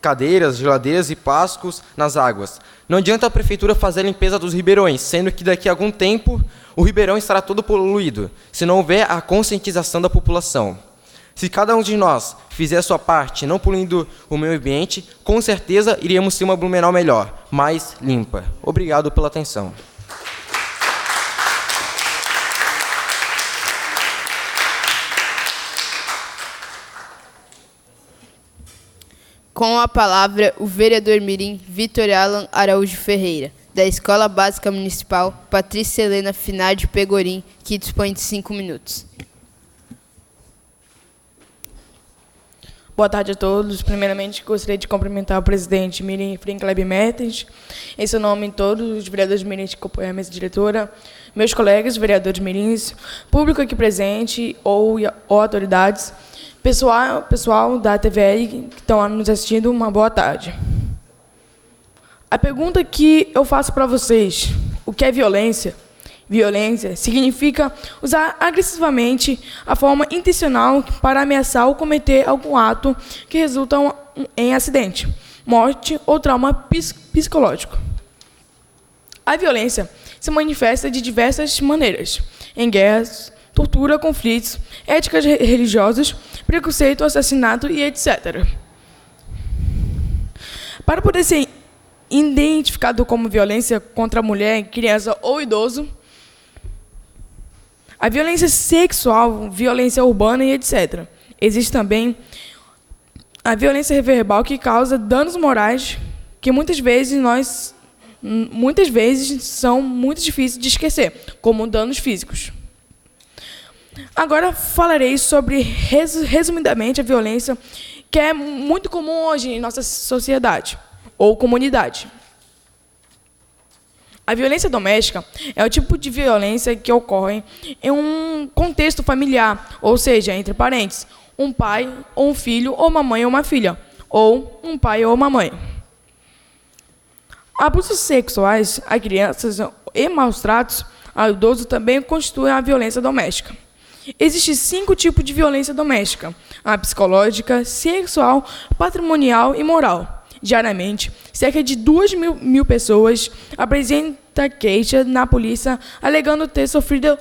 Speaker 12: cadeiras, geladeiras e pascos nas águas. Não adianta a prefeitura fazer a limpeza dos ribeirões, sendo que daqui a algum tempo o ribeirão estará todo poluído, se não houver a conscientização da população. Se cada um de nós fizer a sua parte, não poluindo o meio ambiente, com certeza iríamos ter uma Blumenau melhor, mais limpa. Obrigado pela atenção.
Speaker 1: Com a palavra, o vereador mirim Vitor Alan Araújo Ferreira, da Escola Básica Municipal Patrícia Helena Finardi Pegorim, que dispõe de 5 minutos.
Speaker 5: Boa tarde a todos. Primeiramente, gostaria de cumprimentar o presidente Mirim Efraim Caleb Mertens, em seu nome, todos os vereadores mirins que compõem a mesa diretora, meus colegas vereadores mirins, público aqui presente ou autoridades, pessoal da TVR que estão nos assistindo, uma boa tarde. A pergunta que eu faço para vocês, o que é violência? Violência significa usar agressivamente a forma intencional para ameaçar ou cometer algum ato que resulta em acidente, morte ou trauma psicológico. A violência se manifesta de diversas maneiras, em guerras, tortura, conflitos, éticas religiosas, preconceito, assassinato e etc. Para poder ser identificado como violência contra a mulher, criança ou idoso, a violência sexual, violência urbana e etc. Existe também a violência verbal, que causa danos morais que muitas vezes são muito difíceis de esquecer, como danos físicos. Agora falarei sobre, resumidamente, a violência que é muito comum hoje em nossa sociedade ou comunidade. A violência doméstica é o tipo de violência que ocorre em um contexto familiar, ou seja, entre parentes, um pai ou um filho, ou uma mãe ou uma filha, ou um pai ou uma mãe. Abusos sexuais a crianças e maus tratos a idosos também constituem a violência doméstica. Existem 5 tipos de violência doméstica: a psicológica, sexual, patrimonial e moral. Diariamente, cerca de 2 mil pessoas apresentam queixa na polícia alegando ter sofrido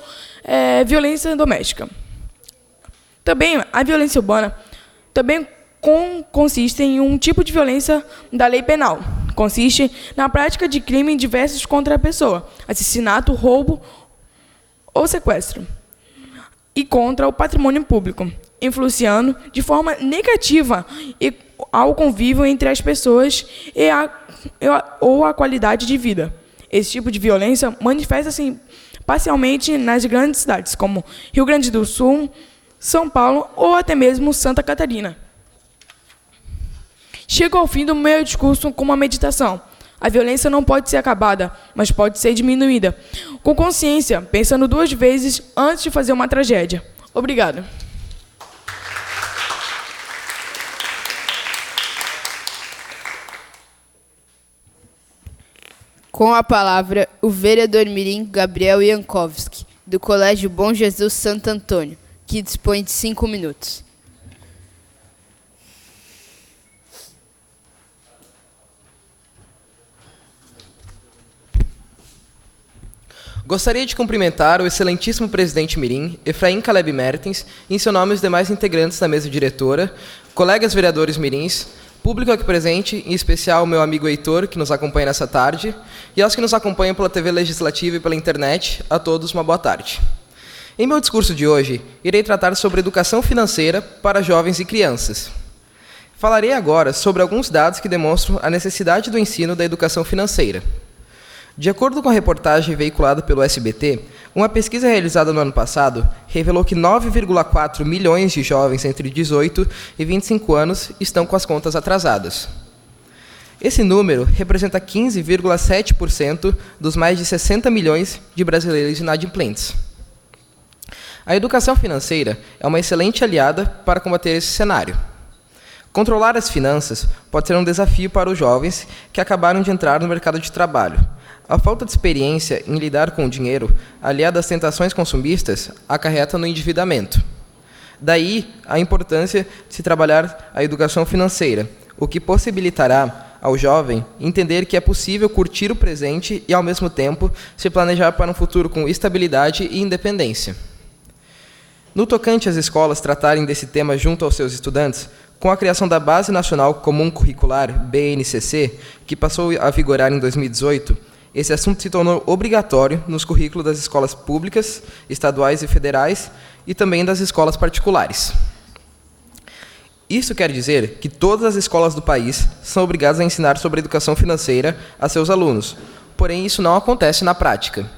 Speaker 5: violência doméstica. Também a violência urbana também consiste em um tipo de violência da lei penal. Consiste na prática de crimes diversos contra a pessoa: assassinato, roubo ou sequestro, e contra o patrimônio público, influenciando de forma negativa ao convívio entre as pessoas ou a qualidade de vida. Esse tipo de violência manifesta-se parcialmente nas grandes cidades, como Rio Grande do Sul, São Paulo ou até mesmo Santa Catarina. Chego ao fim do meu discurso com uma meditação. A violência não pode ser acabada, mas pode ser diminuída, com consciência, pensando 2 vezes antes de fazer uma tragédia. Obrigado.
Speaker 1: Com a palavra, o vereador mirim Gabriel Jankowski, do Colégio Bom Jesus Santo Antônio, que dispõe de 5 minutos.
Speaker 7: Gostaria de cumprimentar o excelentíssimo presidente mirim, Efraim Caleb Mertens, em seu nome os demais integrantes da mesa diretora, colegas vereadores mirins, público aqui presente, em especial o meu amigo Heitor, que nos acompanha nessa tarde, e aos que nos acompanham pela TV Legislativa e pela internet, a todos uma boa tarde. Em meu discurso de hoje, irei tratar sobre educação financeira para jovens e crianças. Falarei agora sobre alguns dados que demonstram a necessidade do ensino da educação financeira. De acordo com a reportagem veiculada pelo SBT, uma pesquisa realizada no ano passado revelou que 9,4 milhões de jovens entre 18 e 25 anos estão com as contas atrasadas. Esse número representa 15,7% dos mais de 60 milhões de brasileiros inadimplentes. A educação financeira é uma excelente aliada para combater esse cenário. Controlar as finanças pode ser um desafio para os jovens que acabaram de entrar no mercado de trabalho. A falta de experiência em lidar com o dinheiro, aliada às tentações consumistas, acarreta no endividamento. Daí a importância de se trabalhar a educação financeira,
Speaker 13: o que possibilitará ao jovem entender que é possível curtir o presente e, ao mesmo tempo, se planejar para um futuro com estabilidade e independência. No tocante às escolas tratarem desse tema junto aos seus estudantes, com a criação da Base Nacional Comum Curricular, BNCC, que passou a vigorar em 2018, esse assunto se tornou obrigatório nos currículos das escolas públicas, estaduais e federais, e também das escolas particulares. Isso quer dizer que todas as escolas do país são obrigadas a ensinar sobre educação financeira a seus alunos, porém isso não acontece na prática.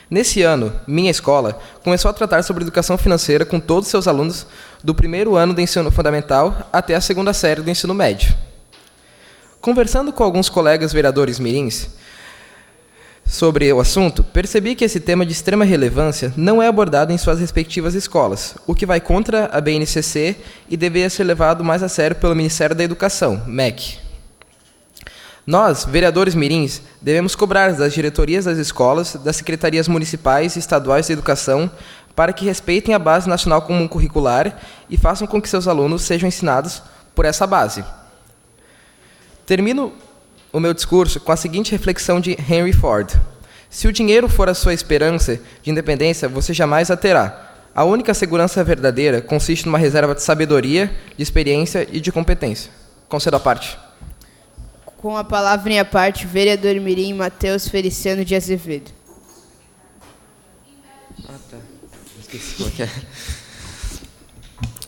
Speaker 13: Nesse ano, minha escola começou a tratar sobre educação financeira com todos os seus alunos do primeiro ano do ensino fundamental até a segunda série do ensino médio. Conversando com alguns colegas vereadores mirins sobre o assunto, percebi que esse tema de extrema relevância não é abordado em suas respectivas escolas, o que vai contra a BNCC e deveria ser levado mais a sério pelo Ministério da Educação, MEC. Nós, vereadores mirins, devemos cobrar das diretorias das escolas, das secretarias municipais e estaduais de educação, para que respeitem a Base Nacional Comum Curricular e façam com que seus alunos sejam ensinados por essa base. Termino o meu discurso com a seguinte reflexão de Henry Ford: se o dinheiro for a sua esperança de independência, você jamais a terá. A única segurança verdadeira consiste numa reserva de sabedoria, de experiência e de competência. Concedo a parte.
Speaker 1: Com a palavra em a parte, vereador mirim Matheus Feliciano de Azevedo.
Speaker 12: Esqueci qual que é.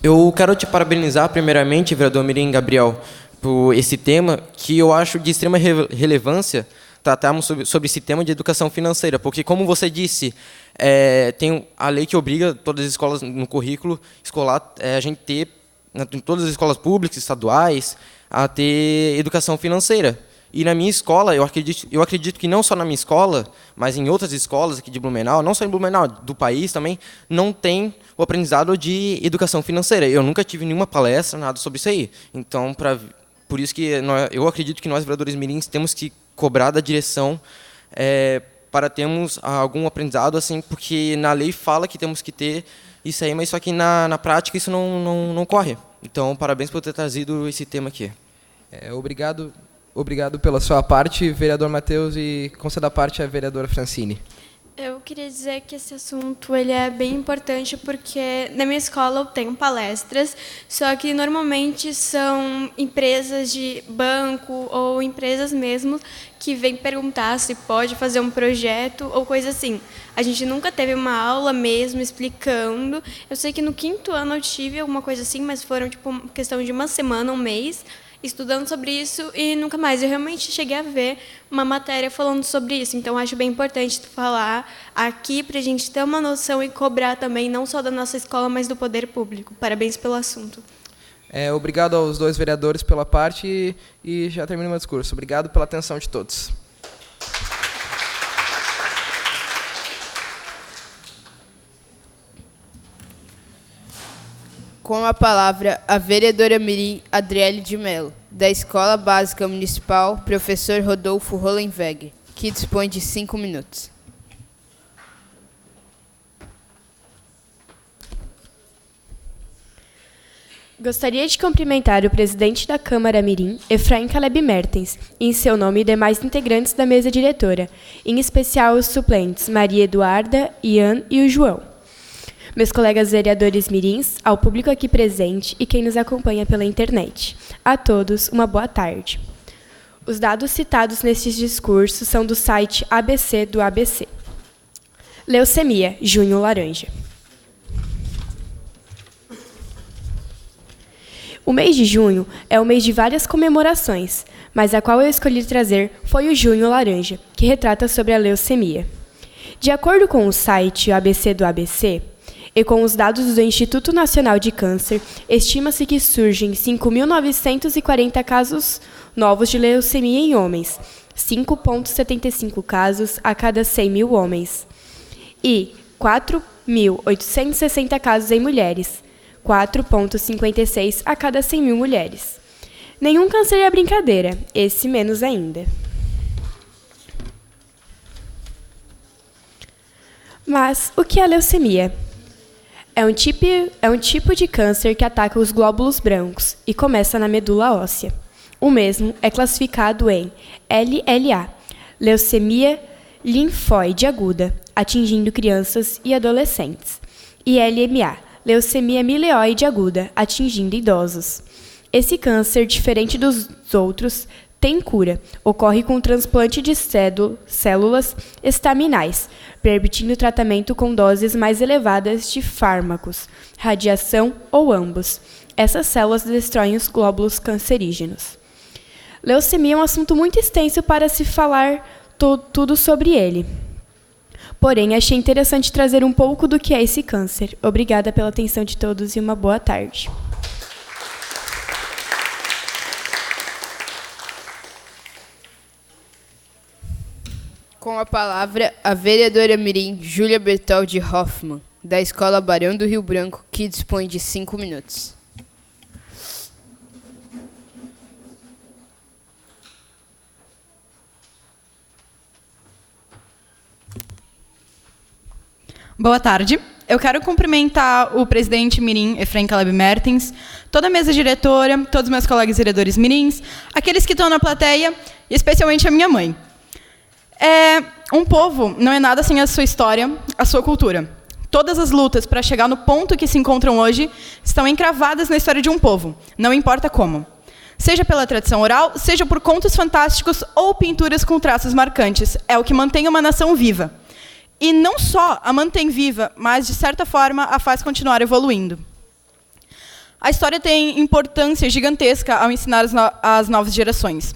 Speaker 12: Eu quero te parabenizar, primeiramente, vereador mirim Gabriel, por esse tema, que eu acho de extrema relevância tratarmos sobre esse tema de educação financeira, porque, como você disse, tem a lei que obriga todas as escolas no currículo escolar a gente ter, em todas as escolas públicas, estaduais, a ter educação financeira. E na minha escola, eu acredito que não só na minha escola, mas em outras escolas aqui de Blumenau, não só em Blumenau, do país também, não tem o aprendizado de educação financeira. Eu nunca tive nenhuma palestra, nada sobre isso aí. Então, por isso que eu acredito que nós, vereadores mirins, temos que cobrar da direção para termos algum aprendizado, assim, porque na lei fala que temos que ter isso aí, mas só que na prática isso não ocorre. Então, parabéns por ter trazido esse tema aqui.
Speaker 13: Obrigado pela sua parte, vereador Matheus, e conceda a parte à vereadora Francine.
Speaker 8: Eu queria dizer que esse assunto ele é bem importante porque na minha escola eu tenho palestras, só que normalmente são empresas de banco ou empresas mesmo que vêm perguntar se pode fazer um projeto ou coisa assim. A gente nunca teve uma aula mesmo explicando. Eu sei que no 5º ano eu tive alguma coisa assim, mas foram tipo questão de uma semana, um mês, estudando sobre isso e nunca mais. Eu realmente cheguei a ver uma matéria falando sobre isso, então acho bem importante falar aqui para a gente ter uma noção e cobrar também, não só da nossa escola, mas do poder público. Parabéns pelo assunto.
Speaker 13: Obrigado aos dois vereadores pela parte e já termino meu discurso. Obrigado pela atenção de todos.
Speaker 1: Com a palavra, a vereadora mirim Adriele de Mello, da Escola Básica Municipal, professor Rodolfo Hollenweg, que dispõe de 5 minutos.
Speaker 4: Gostaria de cumprimentar o presidente da Câmara Mirim, Efraim Caleb Mertens, e em seu nome demais integrantes da mesa diretora, em especial os suplentes Maria Eduarda, Ian e o João. Meus colegas vereadores mirins, ao público aqui presente e quem nos acompanha pela internet. A todos, uma boa tarde. Os dados citados nestes discursos são do site ABC do ABC. Leucemia, junho laranja. O mês de junho é o mês de várias comemorações, mas a qual eu escolhi trazer foi o Junho Laranja, que retrata sobre a leucemia. De acordo com o site ABC do ABC, e com os dados do Instituto Nacional de Câncer, estima-se que surgem 5.940 casos novos de leucemia em homens, 5,75 casos a cada 100 mil homens, e 4.860 casos em mulheres, 4,56 a cada 100 mil mulheres. Nenhum câncer é brincadeira, esse menos ainda. Mas o que é leucemia? É um tipo de câncer que ataca os glóbulos brancos e começa na medula óssea. O mesmo é classificado em LLA, leucemia linfóide aguda, atingindo crianças e adolescentes, e LMA, leucemia mieloide aguda, atingindo idosos. Esse câncer, diferente dos outros, tem cura. Ocorre com transplante de células estaminais, permitindo o tratamento com doses mais elevadas de fármacos, radiação ou ambos. Essas células destroem os glóbulos cancerígenos. Leucemia é um assunto muito extenso para se falar tudo sobre ele. Porém, achei interessante trazer um pouco do que é esse câncer. Obrigada pela atenção de todos e uma boa tarde.
Speaker 1: Com a palavra, a vereadora mirim Júlia Bertoldi Hoffmann, da Escola Barão do Rio Branco, que dispõe de 5 minutos.
Speaker 9: Boa tarde. Eu quero cumprimentar o presidente mirim, Efraim Caleb Mertens, toda a mesa diretora, todos os meus colegas vereadores mirins, aqueles que estão na plateia e especialmente a minha mãe. Um povo não é nada sem a sua história, a sua cultura. Todas as lutas para chegar no ponto que se encontram hoje estão encravadas na história de um povo, não importa como. Seja pela tradição oral, seja por contos fantásticos ou pinturas com traços marcantes, é o que mantém uma nação viva. E não só a mantém viva, mas, de certa forma, a faz continuar evoluindo. A história tem importância gigantesca ao ensinar as novas gerações.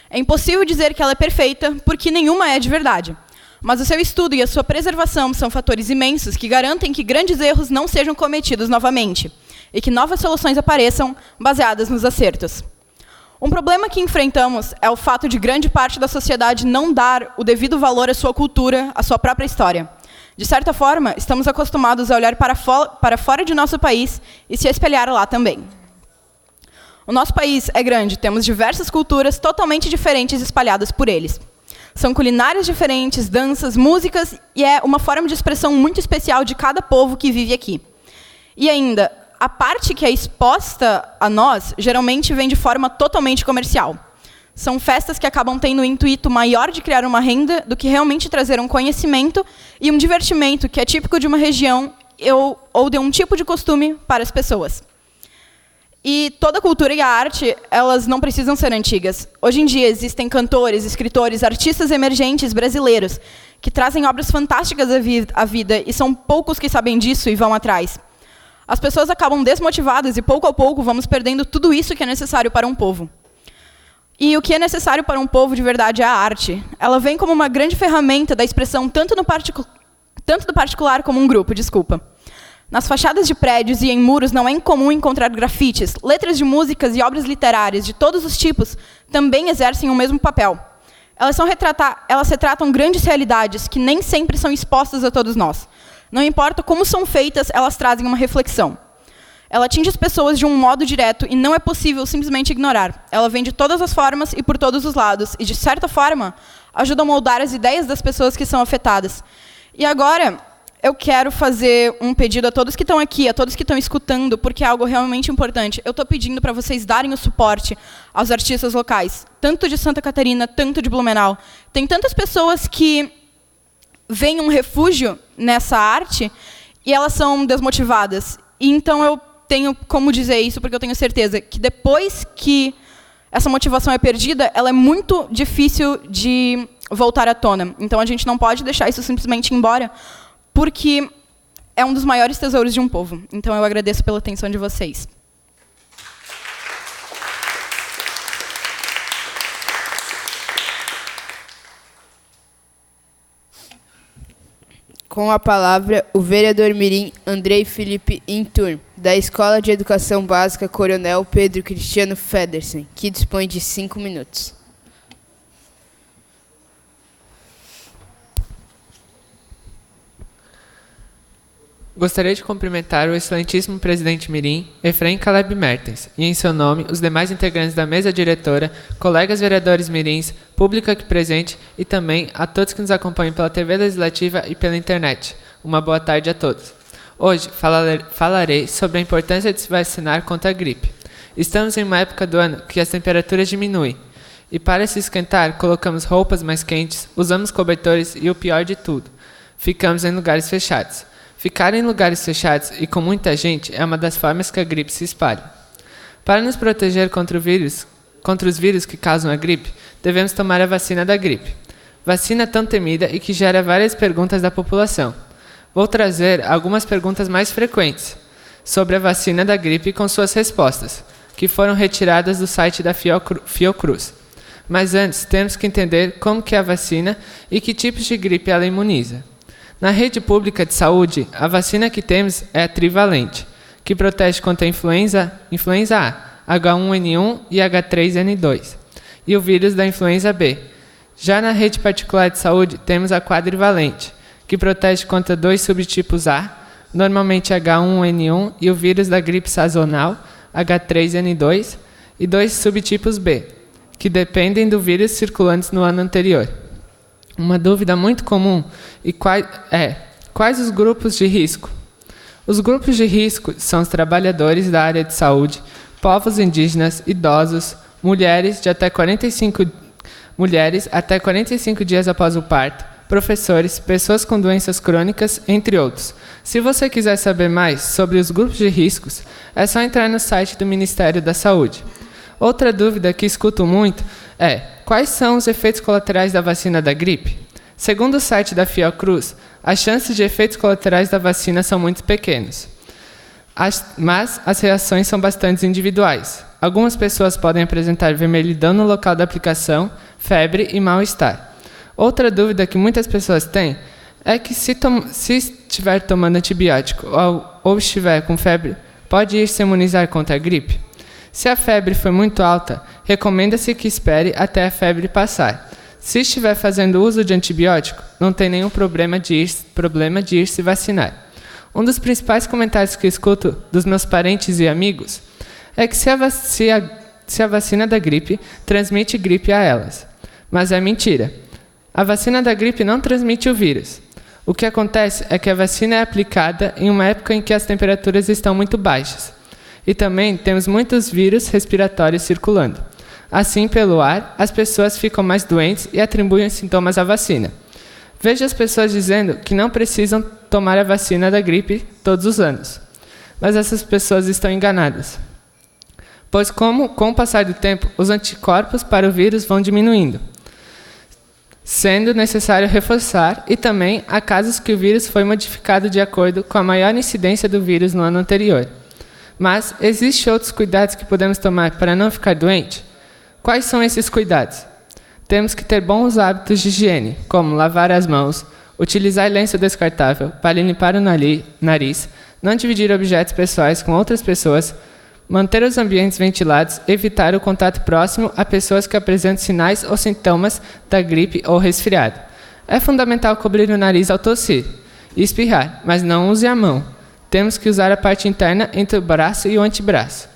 Speaker 9: É impossível dizer que ela é perfeita, porque nenhuma é de verdade. Mas o seu estudo e a sua preservação são fatores imensos que garantem que grandes erros não sejam cometidos novamente e que novas soluções apareçam baseadas nos acertos. Um problema que enfrentamos é o fato de grande parte da sociedade não dar o devido valor à sua cultura, à sua própria história. De certa forma, estamos acostumados a olhar para fora de nosso país e se espelhar lá também. O nosso país é grande, temos diversas culturas totalmente diferentes espalhadas por eles. São culinárias diferentes, danças, músicas, e é uma forma de expressão muito especial de cada povo que vive aqui. E ainda, a parte que é exposta a nós, geralmente vem de forma totalmente comercial. São festas que acabam tendo um intuito maior de criar uma renda do que realmente trazer um conhecimento e um divertimento que é típico de uma região ou de um tipo de costume para as pessoas. E toda a cultura e a arte, elas não precisam ser antigas. Hoje em dia existem cantores, escritores, artistas emergentes brasileiros que trazem obras fantásticas à vida e são poucos que sabem disso e vão atrás. As pessoas acabam desmotivadas e, pouco a pouco, vamos perdendo tudo isso que é necessário para um povo. E o que é necessário para um povo de verdade é a arte. Ela vem como uma grande ferramenta da expressão tanto do particular como um grupo, Nas fachadas de prédios e em muros não é incomum encontrar grafites, letras de músicas e obras literárias de todos os tipos também exercem o mesmo papel. Elas retratam grandes realidades que nem sempre são expostas a todos nós. Não importa como são feitas, elas trazem uma reflexão. Ela atinge as pessoas de um modo direto e não é possível simplesmente ignorar. Ela vem de todas as formas e por todos os lados e, de certa forma, ajuda a moldar as ideias das pessoas que são afetadas. E agora, eu quero fazer um pedido a todos que estão aqui, a todos que estão escutando, porque é algo realmente importante. Eu estou pedindo para vocês darem o suporte aos artistas locais, tanto de Santa Catarina, tanto de Blumenau. Tem tantas pessoas que veem um refúgio nessa arte e elas são desmotivadas. E então eu tenho como dizer isso, porque eu tenho certeza que depois que essa motivação é perdida, ela é muito difícil de voltar à tona. Então a gente não pode deixar isso simplesmente ir embora, porque é um dos maiores tesouros de um povo. Então eu agradeço pela atenção de vocês.
Speaker 1: Com a palavra, o vereador mirim Andrei Felipe Inturm, da Escola de Educação Básica Coronel Pedro Cristiano Federsen, que dispõe de 5 minutos.
Speaker 14: Gostaria de cumprimentar o excelentíssimo presidente mirim, Efraim Caleb Mertens, e em seu nome, os demais integrantes da mesa diretora, colegas vereadores mirins, público aqui presente e também a todos que nos acompanham pela TV Legislativa e pela internet. Uma boa tarde a todos. Hoje falarei sobre a importância de se vacinar contra a gripe. Estamos em uma época do ano que as temperaturas diminuem. E para se esquentar, colocamos roupas mais quentes, usamos cobertores e o pior de tudo, ficamos em lugares fechados. Ficar em lugares fechados e com muita gente é uma das formas que a gripe se espalha. Para nos proteger contra os vírus que causam a gripe, devemos tomar a vacina da gripe. Vacina tão temida e que gera várias perguntas da população. Vou trazer algumas perguntas mais frequentes sobre a vacina da gripe com suas respostas, que foram retiradas do site da Fiocruz. Mas antes, temos que entender como que é a vacina e que tipos de gripe ela imuniza. Na rede pública de saúde, a vacina que temos é a trivalente, que protege contra a influenza A, H1N1 e H3N2, e o vírus da influenza B. Já na rede particular de saúde, temos a quadrivalente, que protege contra 2 subtipos A, normalmente H1N1 e o vírus da gripe sazonal, H3N2, e 2 subtipos B, que dependem do vírus circulantes no ano anterior. Uma dúvida muito comum é quais os grupos de risco? Os grupos de risco são os trabalhadores da área de saúde, povos indígenas, idosos, mulheres até 45 dias após o parto, professores, pessoas com doenças crônicas, entre outros. Se você quiser saber mais sobre os grupos de riscos, é só entrar no site do Ministério da Saúde. Outra dúvida que escuto muito é: quais são os efeitos colaterais da vacina da gripe? Segundo o site da Fiocruz, as chances de efeitos colaterais da vacina são muito pequenas, mas as reações são bastante individuais. Algumas pessoas podem apresentar vermelhidão no local da aplicação, febre e mal-estar. Outra dúvida que muitas pessoas têm é que se estiver tomando antibiótico ou estiver com febre, pode ir se imunizar contra a gripe? Se a febre for muito alta, recomenda-se que espere até a febre passar. Se estiver fazendo uso de antibiótico, não tem nenhum problema de ir se vacinar. Um dos principais comentários que escuto dos meus parentes e amigos é que se a vacina da gripe transmite gripe a elas. Mas é mentira. A vacina da gripe não transmite o vírus. O que acontece é que a vacina é aplicada em uma época em que as temperaturas estão muito baixas. E também temos muitos vírus respiratórios circulando. Assim, pelo ar, as pessoas ficam mais doentes e atribuem sintomas à vacina. Vejo as pessoas dizendo que não precisam tomar a vacina da gripe todos os anos. Mas essas pessoas estão enganadas. Pois com o passar do tempo, os anticorpos para o vírus vão diminuindo, sendo necessário reforçar, e também há casos que o vírus foi modificado de acordo com a maior incidência do vírus no ano anterior. Mas existem outros cuidados que podemos tomar para não ficar doente? Quais são esses cuidados? Temos que ter bons hábitos de higiene, como lavar as mãos, utilizar lenço descartável para limpar o nariz, não dividir objetos pessoais com outras pessoas, manter os ambientes ventilados, evitar o contato próximo a pessoas que apresentam sinais ou sintomas da gripe ou resfriado. É fundamental cobrir o nariz ao tossir e espirrar, mas não use a mão. Temos que usar a parte interna entre o braço e o antebraço.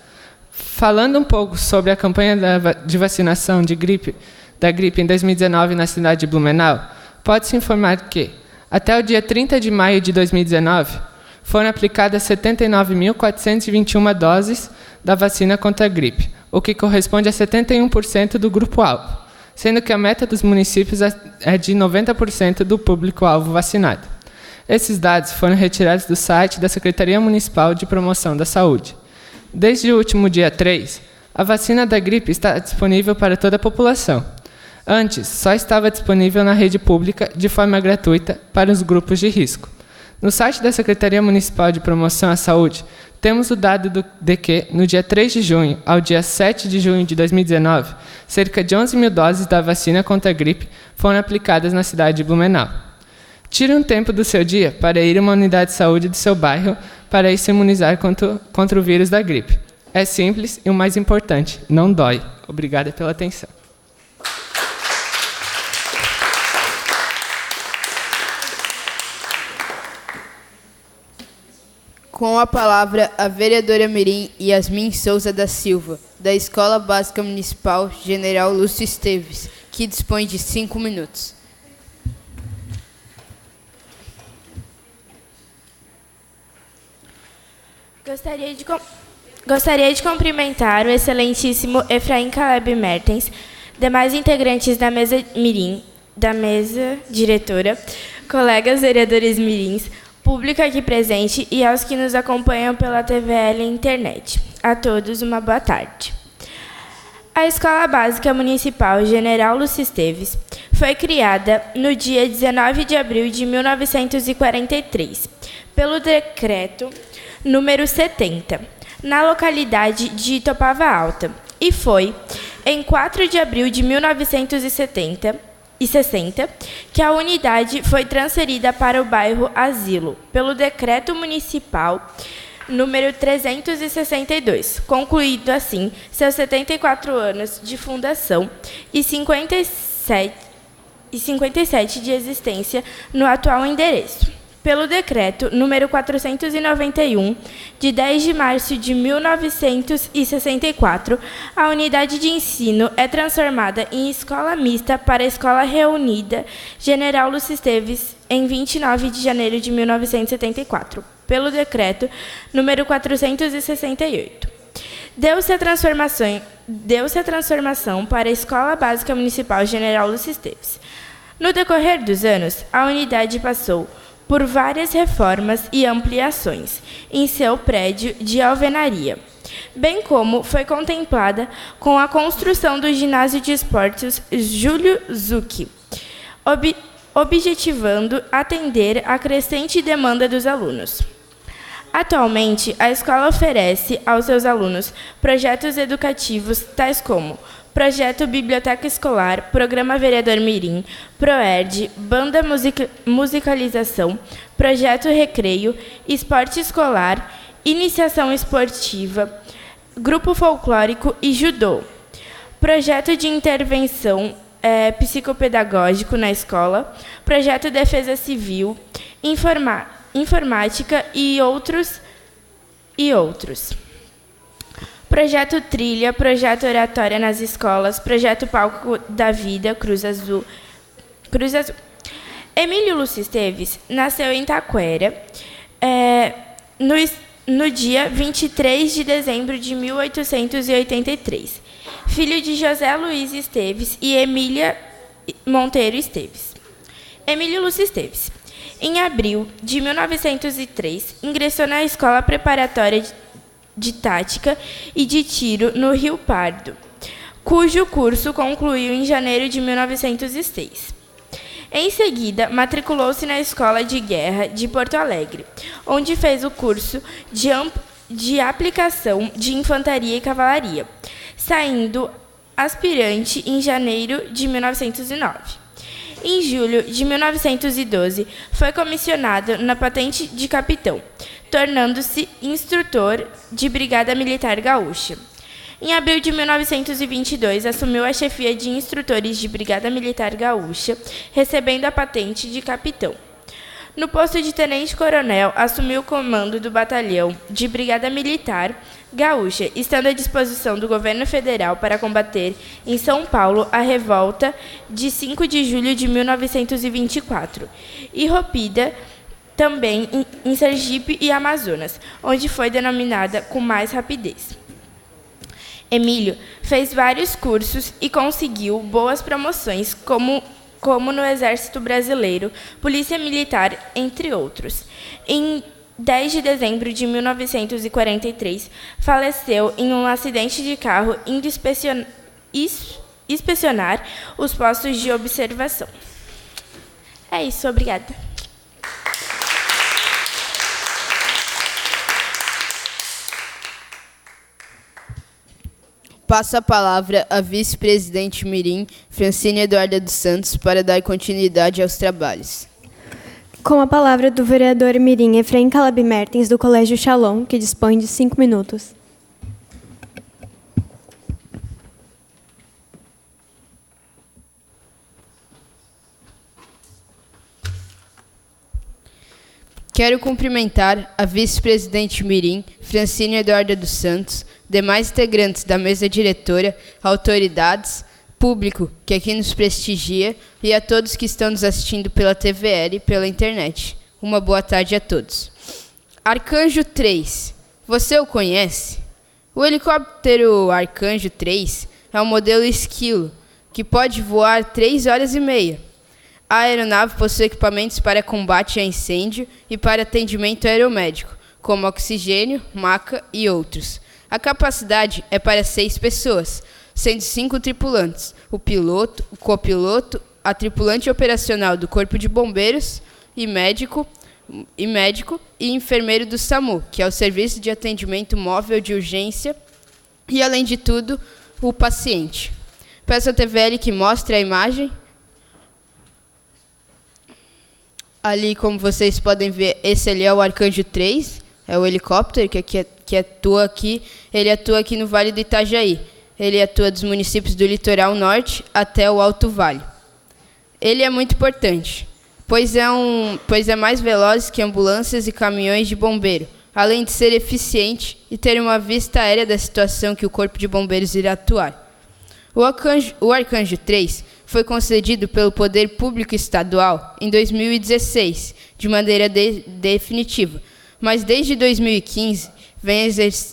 Speaker 14: Falando um pouco sobre a campanha de vacinação da gripe em 2019 na cidade de Blumenau, pode-se informar que, até o dia 30 de maio de 2019, foram aplicadas 79.421 doses da vacina contra a gripe, o que corresponde a 71% do grupo-alvo, sendo que a meta dos municípios é de 90% do público-alvo vacinado. Esses dados foram retirados do site da Secretaria Municipal de Promoção da Saúde. Desde o último dia 3, a vacina da gripe está disponível para toda a população. Antes, só estava disponível na rede pública de forma gratuita para os grupos de risco. No site da Secretaria Municipal de Promoção à Saúde, temos o dado de que, no dia 3 de junho ao dia 7 de junho de 2019, cerca de 11 mil doses da vacina contra a gripe foram aplicadas na cidade de Blumenau. Tire um tempo do seu dia para ir a uma unidade de saúde do seu bairro para ir se imunizar contra o vírus da gripe. É simples e o mais importante, não dói. Obrigada pela atenção.
Speaker 1: Com a palavra, a vereadora mirim Yasmin Souza da Silva, da Escola Básica Municipal General Lúcio Esteves, que dispõe de 5 minutos.
Speaker 15: Gostaria de cumprimentar o excelentíssimo Efraim Caleb Mertens, demais integrantes da mesa mirim, da mesa diretora, colegas vereadores mirins, público aqui presente e aos que nos acompanham pela TVL e internet. A todos, uma boa tarde. A Escola Básica Municipal General Lúcio Esteves foi criada no dia 19 de abril de 1943, pelo decreto número 70, na localidade de Itopava Alta, e foi em 4 de abril de 1960 que a unidade foi transferida para o bairro Asilo, pelo decreto municipal número 362, concluído assim seus 74 anos de fundação e 57 de existência no atual endereço. Pelo decreto número 491, de 10 de março de 1964, a unidade de ensino é transformada em escola mista para a Escola Reunida General Lúcio Esteves em 29 de janeiro de 1974. Pelo decreto número 468. Deu-se a transformação para a Escola Básica Municipal General Lúcio Esteves. No decorrer dos anos, a unidade passou por várias reformas e ampliações em seu prédio de alvenaria, bem como foi contemplada com a construção do Ginásio de Esportes Júlio Zucchi, objetivando atender à crescente demanda dos alunos. Atualmente, a escola oferece aos seus alunos projetos educativos tais como Projeto Biblioteca Escolar, Programa Vereador Mirim, ProERD, Banda Musicalização, Projeto Recreio, Esporte Escolar, Iniciação Esportiva, Grupo Folclórico e Judô. Projeto de Intervenção Psicopedagógico na Escola, Projeto Defesa Civil, Informática e outros. Projeto Trilha, Projeto Oratória nas Escolas, Projeto Palco da Vida, Cruz Azul. Emílio Lúcio Esteves nasceu em Taquera no dia 23 de dezembro de 1883, filho de José Luiz Esteves e Emília Monteiro Esteves. Emílio Lúcio Esteves. Em abril de 1903, ingressou na Escola Preparatória de Tática e de Tiro no Rio Pardo, cujo curso concluiu em janeiro de 1906. Em seguida, matriculou-se na Escola de Guerra de Porto Alegre, onde fez o curso de aplicação de Infantaria e Cavalaria, saindo aspirante em janeiro de 1909. Em julho de 1912, foi comissionado na patente de capitão, tornando-se instrutor de Brigada Militar Gaúcha. Em abril de 1922, assumiu a chefia de instrutores de Brigada Militar Gaúcha, recebendo a patente de capitão. No posto de tenente-coronel, assumiu o comando do batalhão de Brigada Militar Gaúcha, estando à disposição do governo federal para combater em São Paulo a revolta de 5 de julho de 1924, e rompida também em Sergipe e Amazonas, onde foi denominada com mais rapidez. Emílio fez vários cursos e conseguiu boas promoções, como no Exército Brasileiro, Polícia Militar, entre outros. Em 10 de dezembro de 1943, faleceu em um acidente de carro indo inspecionar os postos de observação. É isso, obrigada.
Speaker 1: Passo a palavra à vice-presidente mirim, Francine Eduarda dos Santos, para dar continuidade aos trabalhos.
Speaker 8: Com a palavra do vereador mirim Efraim Caleb Mertens, do Colégio Shalom, que dispõe de 5 minutos.
Speaker 1: Quero cumprimentar a vice-presidente mirim, Francine Eduarda dos Santos, demais integrantes da mesa diretora, autoridades, público que aqui nos prestigia e a todos que estão nos assistindo pela TVL e pela internet. Uma boa tarde a todos. Arcanjo 3, você o conhece? O helicóptero Arcanjo 3 é um modelo esquilo, que pode voar 3 horas e meia. A aeronave possui equipamentos para combate a incêndio e para atendimento aeromédico, como oxigênio, maca e outros. A capacidade é para 6 pessoas, sendo 5 tripulantes, o piloto, o copiloto, a tripulante operacional do Corpo de Bombeiros e médico e enfermeiro do SAMU, que é o Serviço de Atendimento Móvel de Urgência, e, além de tudo, o paciente. Peço à TVL que mostre a imagem. Ali, como vocês podem ver, esse ali é o Arcanjo 3, é o helicóptero que atua aqui. Ele atua aqui no Vale do Itajaí. Ele atua dos municípios do Litoral Norte até o Alto Vale. Ele é muito importante, pois é mais veloz que ambulâncias e caminhões de bombeiro, além de ser eficiente e ter uma vista aérea da situação que o Corpo de Bombeiros irá atuar. O Arcanjo 3 foi concedido pelo Poder Público Estadual em 2016, de maneira definitiva, mas desde 2015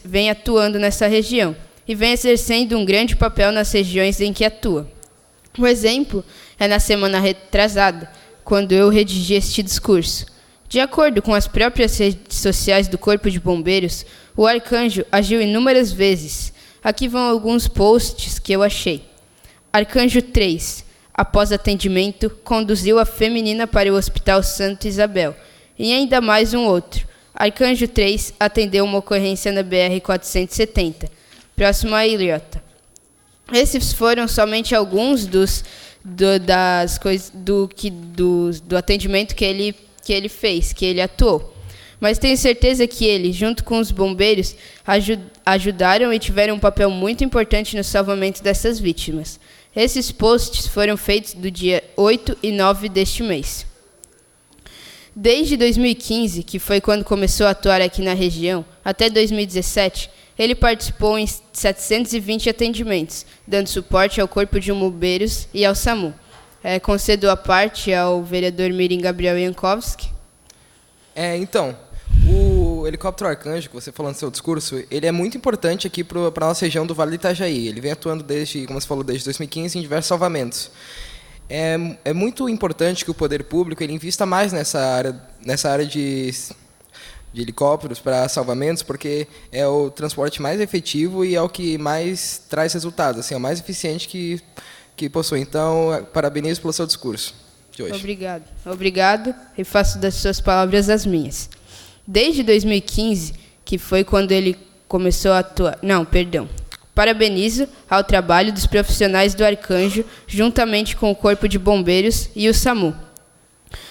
Speaker 1: vem atuando nessa região e vem exercendo um grande papel nas regiões em que atua. Um exemplo é na semana retrasada, quando eu redigi este discurso. De acordo com as próprias redes sociais do Corpo de Bombeiros, o Arcanjo agiu inúmeras vezes. Aqui vão alguns posts que eu achei. Arcanjo 3, após atendimento, conduziu a feminina para o Hospital Santa Isabel. E ainda mais um outro. Arcanjo 3 atendeu uma ocorrência na BR-470, próximo a Ilhota. Esses foram somente alguns do atendimento que ele fez, que ele atuou. Mas tenho certeza que ele, junto com os bombeiros, ajudaram e tiveram um papel muito importante no salvamento dessas vítimas. Esses posts foram feitos do dia 8 e 9 deste mês. Desde 2015, que foi quando começou a atuar aqui na região, até 2017, ele participou em 720 atendimentos, dando suporte ao Corpo de Bombeiros e ao SAMU. Concedo a parte ao vereador Mirim Gabriel Jankowski.
Speaker 13: Então, o helicóptero Arcanjo, que você falou no seu discurso, ele é muito importante aqui para a nossa região do Vale do Itajaí. Ele vem atuando desde, como você falou, desde 2015 em diversos salvamentos. É muito importante que o poder público ele invista mais nessa área de helicópteros para salvamentos, porque é o transporte mais efetivo e é o que mais traz resultados, assim, é o mais eficiente que possui. Então, parabenizo pelo seu discurso de hoje.
Speaker 1: Obrigado, e faço das suas palavras as minhas. Desde 2015, que foi quando ele começou a atuar... Parabenizo ao trabalho dos profissionais do Arcanjo, juntamente com o Corpo de Bombeiros e o SAMU.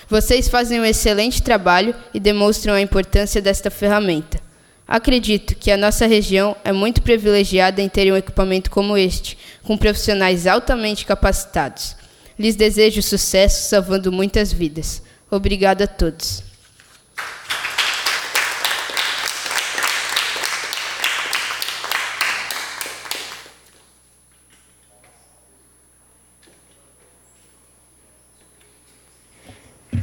Speaker 1: Vocês fazem um excelente trabalho e demonstram a importância desta ferramenta. Acredito que a nossa região é muito privilegiada em ter um equipamento como este, com profissionais altamente capacitados. Lhes desejo sucesso, salvando muitas vidas. Obrigado a todos.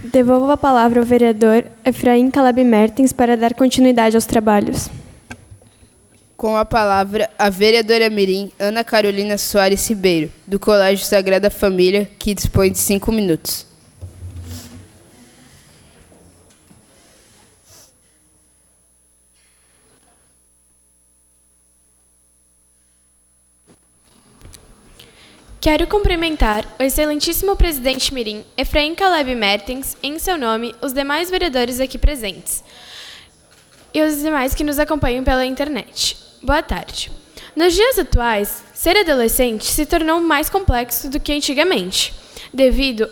Speaker 8: Devolvo a palavra ao vereador Efraim Caleb Mertens para dar continuidade aos trabalhos.
Speaker 1: Com a palavra, a vereadora mirim Ana Carolina Soares Ribeiro, do Colégio Sagrada Família, que dispõe de 5 minutos.
Speaker 4: Quero cumprimentar o excelentíssimo presidente mirim, Efraim Caleb Mertens, em seu nome, os demais vereadores aqui presentes e os demais que nos acompanham pela internet. Boa tarde. Nos dias atuais, ser adolescente se tornou mais complexo do que antigamente, devido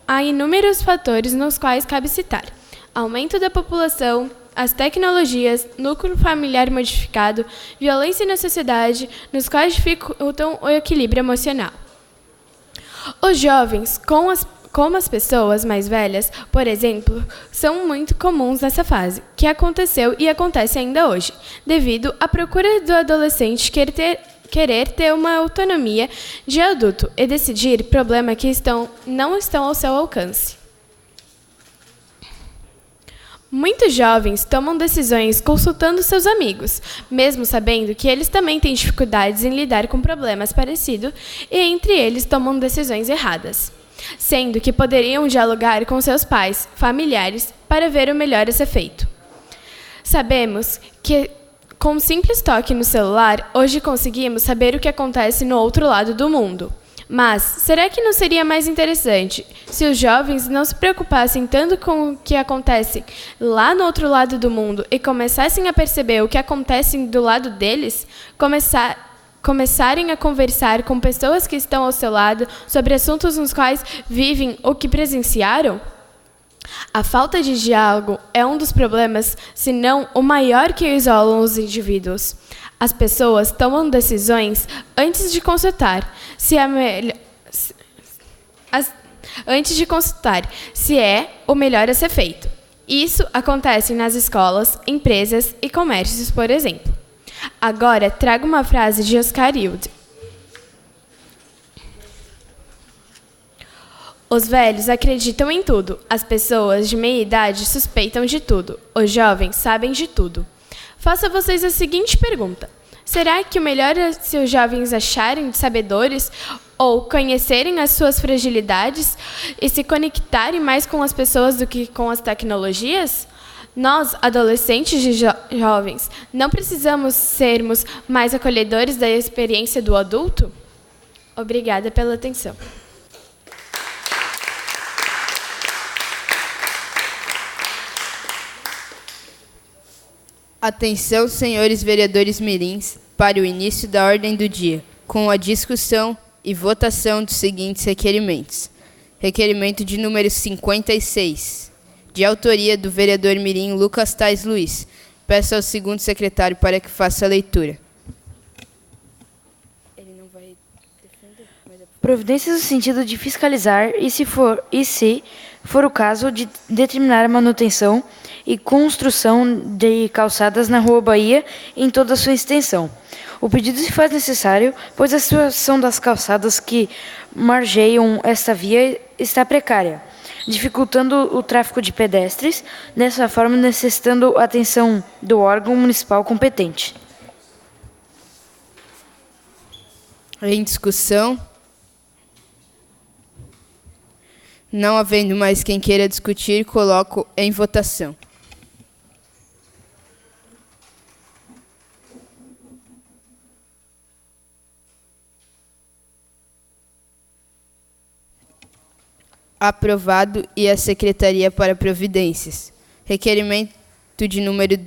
Speaker 4: a inúmeros fatores nos quais cabe citar: aumento da população, as tecnologias, núcleo familiar modificado, violência na sociedade, nos quais dificultam o equilíbrio emocional. Os jovens, como as pessoas mais velhas, por exemplo, são muito comuns nessa fase, que aconteceu e acontece ainda hoje, devido à procura do adolescente querer ter uma autonomia de adulto e decidir problemas que não estão ao seu alcance. Muitos jovens tomam decisões consultando seus amigos, mesmo sabendo que eles também têm dificuldades em lidar com problemas parecidos e entre eles tomam decisões erradas, sendo que poderiam dialogar com seus pais, familiares, para ver o melhor a ser feito. Sabemos que com um simples toque no celular, hoje conseguimos saber o que acontece no outro lado do mundo. Mas, será que não seria mais interessante se os jovens não se preocupassem tanto com o que acontece lá no outro lado do mundo e começassem a perceber o que acontece do lado deles? Começarem a conversar com pessoas que estão ao seu lado sobre assuntos nos quais vivem ou que presenciaram? A falta de diálogo é um dos problemas, se não o maior que isolam os indivíduos. As pessoas tomam decisões antes de consultar se é o melhor a ser feito. Isso acontece nas escolas, empresas e comércios, por exemplo. Agora, trago uma frase de Oscar Wilde. Os velhos acreditam em tudo. As pessoas de meia idade suspeitam de tudo. Os jovens sabem de tudo. Faço a vocês a seguinte pergunta. Será que o melhor é se os jovens acharem sabedores ou conhecerem as suas fragilidades e se conectarem mais com as pessoas do que com as tecnologias? Nós, adolescentes e jovens, não precisamos sermos mais acolhedores da experiência do adulto? Obrigada pela atenção.
Speaker 1: Atenção, senhores vereadores mirins, para o início da ordem do dia, com a discussão e votação dos seguintes requerimentos. Requerimento de número 56, de autoria do vereador mirim Lucas Tais Luiz. Peço ao segundo secretário para que faça a leitura.
Speaker 11: Providências no sentido de fiscalizar e, se for o caso, de determinar a manutenção e construção de calçadas na Rua Bahia em toda a sua extensão. O pedido se faz necessário, pois a situação das calçadas que margeiam esta via está precária, dificultando o tráfego de pedestres, dessa forma necessitando a atenção do órgão municipal competente.
Speaker 1: Em discussão. Não havendo mais quem queira discutir, coloco em votação. Aprovado e a Secretaria para Providências. Requerimento de número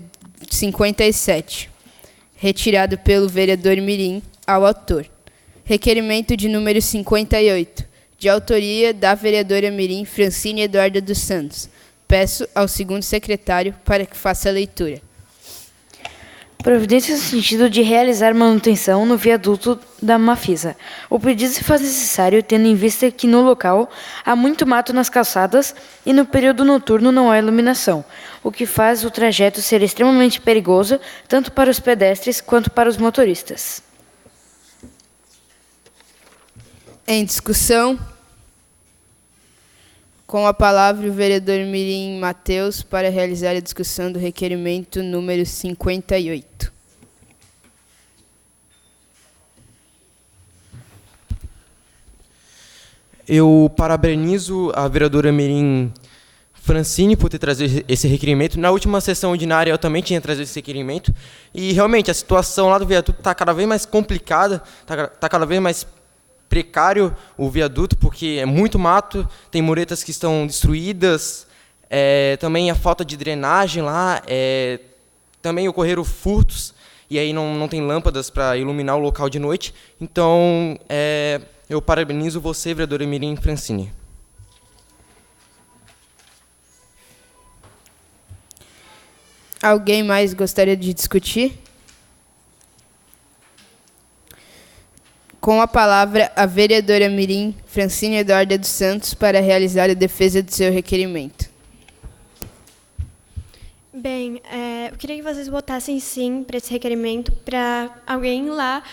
Speaker 1: 57, retirado pelo vereador mirim ao autor. Requerimento de número 58, de autoria da vereadora mirim Francine Eduarda dos Santos. Peço ao segundo secretário para que faça a leitura.
Speaker 11: Providências no sentido de realizar manutenção no viaduto da Mafisa. O pedido se faz necessário tendo em vista que no local há muito mato nas calçadas e no período noturno não há iluminação, o que faz o trajeto ser extremamente perigoso tanto para os pedestres quanto para os motoristas.
Speaker 1: Em discussão, com a palavra o vereador mirim Mateus para realizar a discussão do requerimento número 58.
Speaker 12: Eu parabenizo a vereadora mirim Francine por ter trazido esse requerimento. Na última sessão ordinária eu também tinha trazido esse requerimento. E realmente a situação lá do viaduto está cada vez mais complicada, está cada vez mais precário o viaduto, porque é muito mato, tem muretas que estão destruídas, também a falta de drenagem lá, também ocorreram furtos, e aí não tem lâmpadas para iluminar o local de noite. Então, eu parabenizo você, vereadora mirim Francine.
Speaker 1: Alguém mais gostaria de discutir? Com a palavra, a vereadora mirim Francine Eduarda dos Santos para realizar a defesa do seu requerimento.
Speaker 8: Bem, eu queria que vocês votassem sim para esse requerimento, para alguém lá,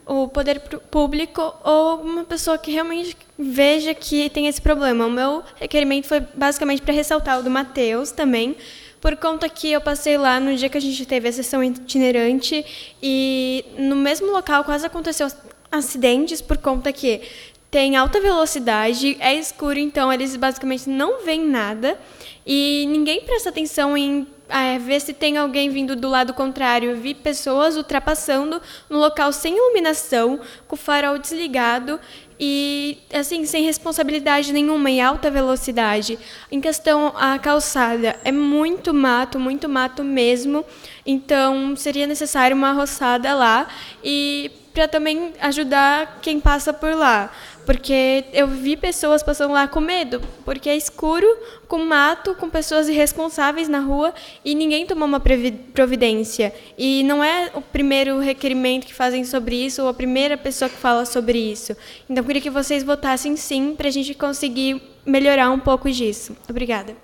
Speaker 8: o poder público ou uma pessoa que realmente veja que tem esse problema. O meu requerimento foi basicamente para ressaltar o do Mateus também, por conta que eu passei lá no dia que a gente teve a sessão itinerante e no mesmo local quase aconteceu acidentes por conta que tem alta velocidade, é escuro, então eles basicamente não veem nada e ninguém presta atenção em ver se tem alguém vindo do lado contrário. Eu vi pessoas ultrapassando no local sem iluminação, com o farol desligado e assim sem responsabilidade nenhuma, em alta velocidade. Em questão a calçada, é muito mato mesmo. Então seria necessário uma roçada lá e para também ajudar quem passa por lá. Porque eu vi pessoas passando lá com medo, porque é escuro, com mato, com pessoas irresponsáveis na rua e ninguém tomou uma providência. E não é o primeiro requerimento que fazem sobre isso ou a primeira pessoa que fala sobre isso. Então, eu queria que vocês votassem sim para a gente conseguir melhorar um pouco disso. Obrigada.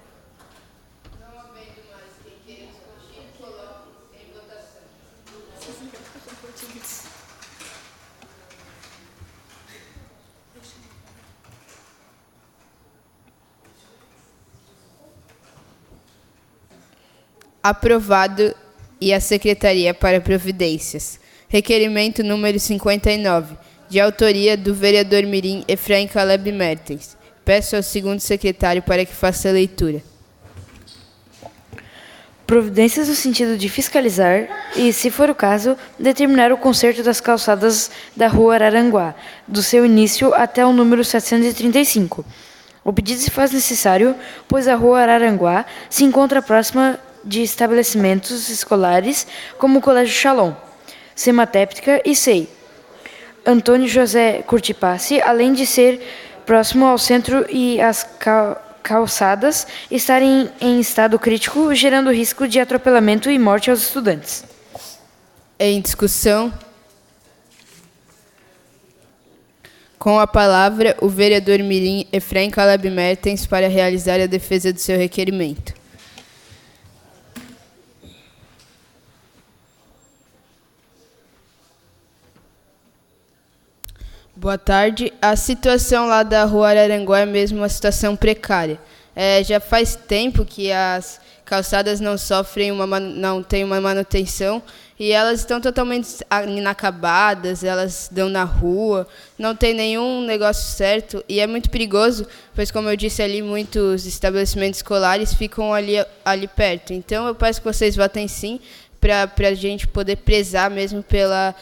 Speaker 1: Aprovado e a Secretaria para Providências. Requerimento número 59, de autoria do vereador mirim Efraim Caleb Mertens. Peço ao segundo secretário para que faça a leitura.
Speaker 11: Providências no sentido de fiscalizar e, se for o caso, determinar o conserto das calçadas da Rua Araranguá, do seu início até o número 735. O pedido se faz necessário, pois a Rua Araranguá se encontra próxima de estabelecimentos escolares como o Colégio Shalom, Sematéptica e SEI. Antônio José Curtipassi, além de ser próximo ao centro e as calçadas estarem em estado crítico, gerando risco de atropelamento e morte aos estudantes.
Speaker 1: Em discussão, com a palavra, o vereador mirim Efraim Caleb Mertens para realizar a defesa do seu requerimento. Boa tarde. A situação lá da Rua Araranguá é mesmo uma situação precária. Já faz tempo que as calçadas não sofrem não têm uma manutenção e elas estão totalmente inacabadas, elas dão na rua, não tem nenhum negócio certo e é muito perigoso, pois, como eu disse ali, muitos estabelecimentos escolares ficam ali perto. Então, eu peço que vocês votem sim, para a gente poder prezar mesmo pela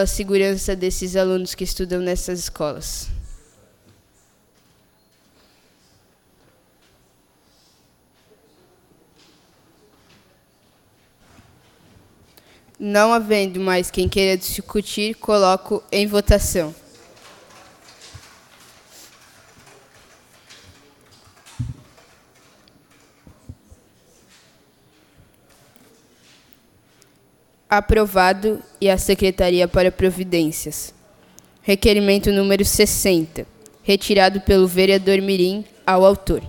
Speaker 1: segurança desses alunos que estudam nessas escolas. Não havendo mais quem queira discutir, coloco em votação. Aprovado e a Secretaria para Providências. Requerimento número 60, retirado pelo vereador mirim ao autor.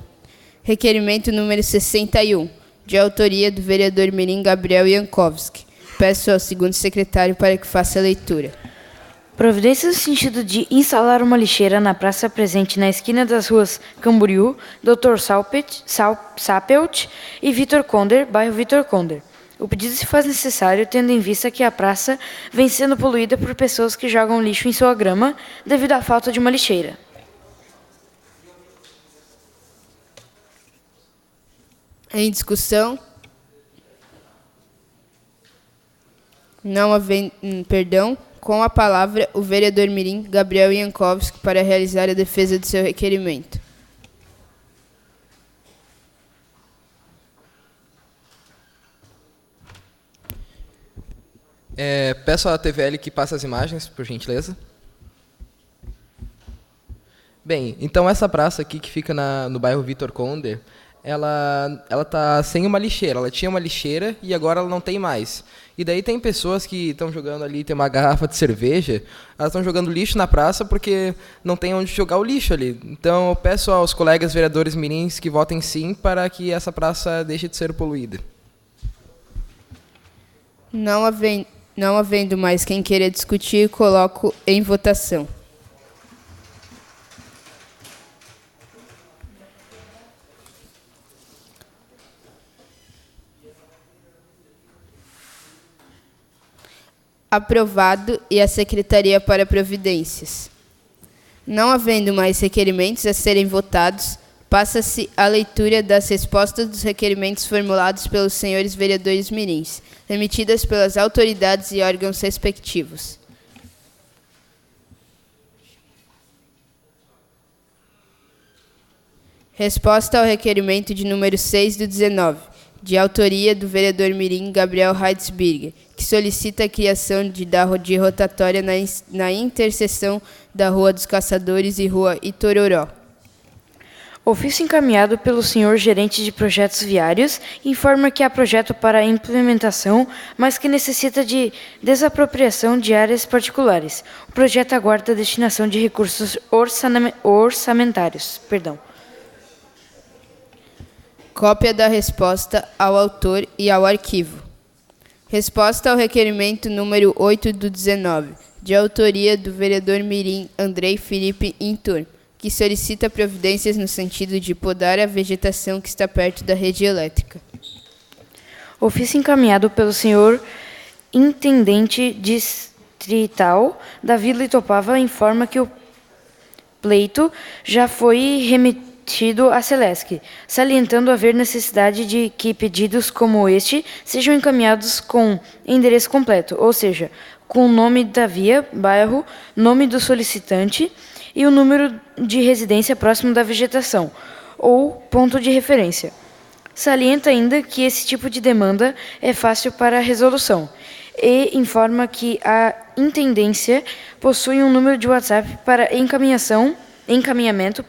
Speaker 1: Requerimento número 61, de autoria do vereador mirim Gabriel Jankowski. Peço ao segundo secretário para que faça a leitura.
Speaker 11: Providências no sentido de instalar uma lixeira na praça presente na esquina das ruas Camboriú, Dr. Sapelt e Vitor Conder, bairro Vitor Conder. O pedido se faz necessário tendo em vista que a praça vem sendo poluída por pessoas que jogam lixo em sua grama devido à falta de uma lixeira.
Speaker 1: Em discussão? Não havendo, com a palavra, o vereador mirim Gabriel Jankowski para realizar a defesa do seu requerimento.
Speaker 13: Peço à TVL que passe as imagens, por gentileza. Bem, então essa praça aqui que fica no bairro Vitor Conder, ela tá sem uma lixeira. Ela tinha uma lixeira e agora ela não tem mais. E daí tem pessoas que estão jogando ali, tem uma garrafa de cerveja, elas estão jogando lixo na praça porque não tem onde jogar o lixo ali. Então eu peço aos colegas vereadores mirins que votem sim para que essa praça deixe de ser poluída.
Speaker 1: Não havendo mais quem queira discutir, coloco em votação. Aprovado e a Secretaria para Providências. Não havendo mais requerimentos a serem votados, passa-se a leitura das respostas dos requerimentos formulados pelos senhores vereadores mirins, emitidas pelas autoridades e órgãos respectivos. Resposta ao requerimento de número 6 do 19, de autoria do vereador mirim Gabriel Heitzberger, que solicita a criação de rotatória na interseção da Rua dos Caçadores e Rua Itororó.
Speaker 11: Ofício encaminhado pelo senhor gerente de projetos viários informa que há projeto para implementação, mas que necessita de desapropriação de áreas particulares. O projeto aguarda a destinação de recursos orçamentários.
Speaker 1: Cópia da resposta ao autor e ao arquivo. Resposta ao requerimento número 8 do 19, de autoria do vereador mirim Andrei Felipe Intur, que solicita providências no sentido de podar a vegetação que está perto da rede elétrica.
Speaker 11: Ofício encaminhado pelo senhor intendente distrital da Vila Itopava informa que o pleito já foi remetido à Celesc, salientando haver necessidade de que pedidos como este sejam encaminhados com endereço completo, ou seja, com o nome da via, bairro, nome do solicitante e o número de residência próximo da vegetação, ou ponto de referência. Salienta ainda que esse tipo de demanda é fácil para resolução e informa que a intendência possui um número de WhatsApp para encaminhamento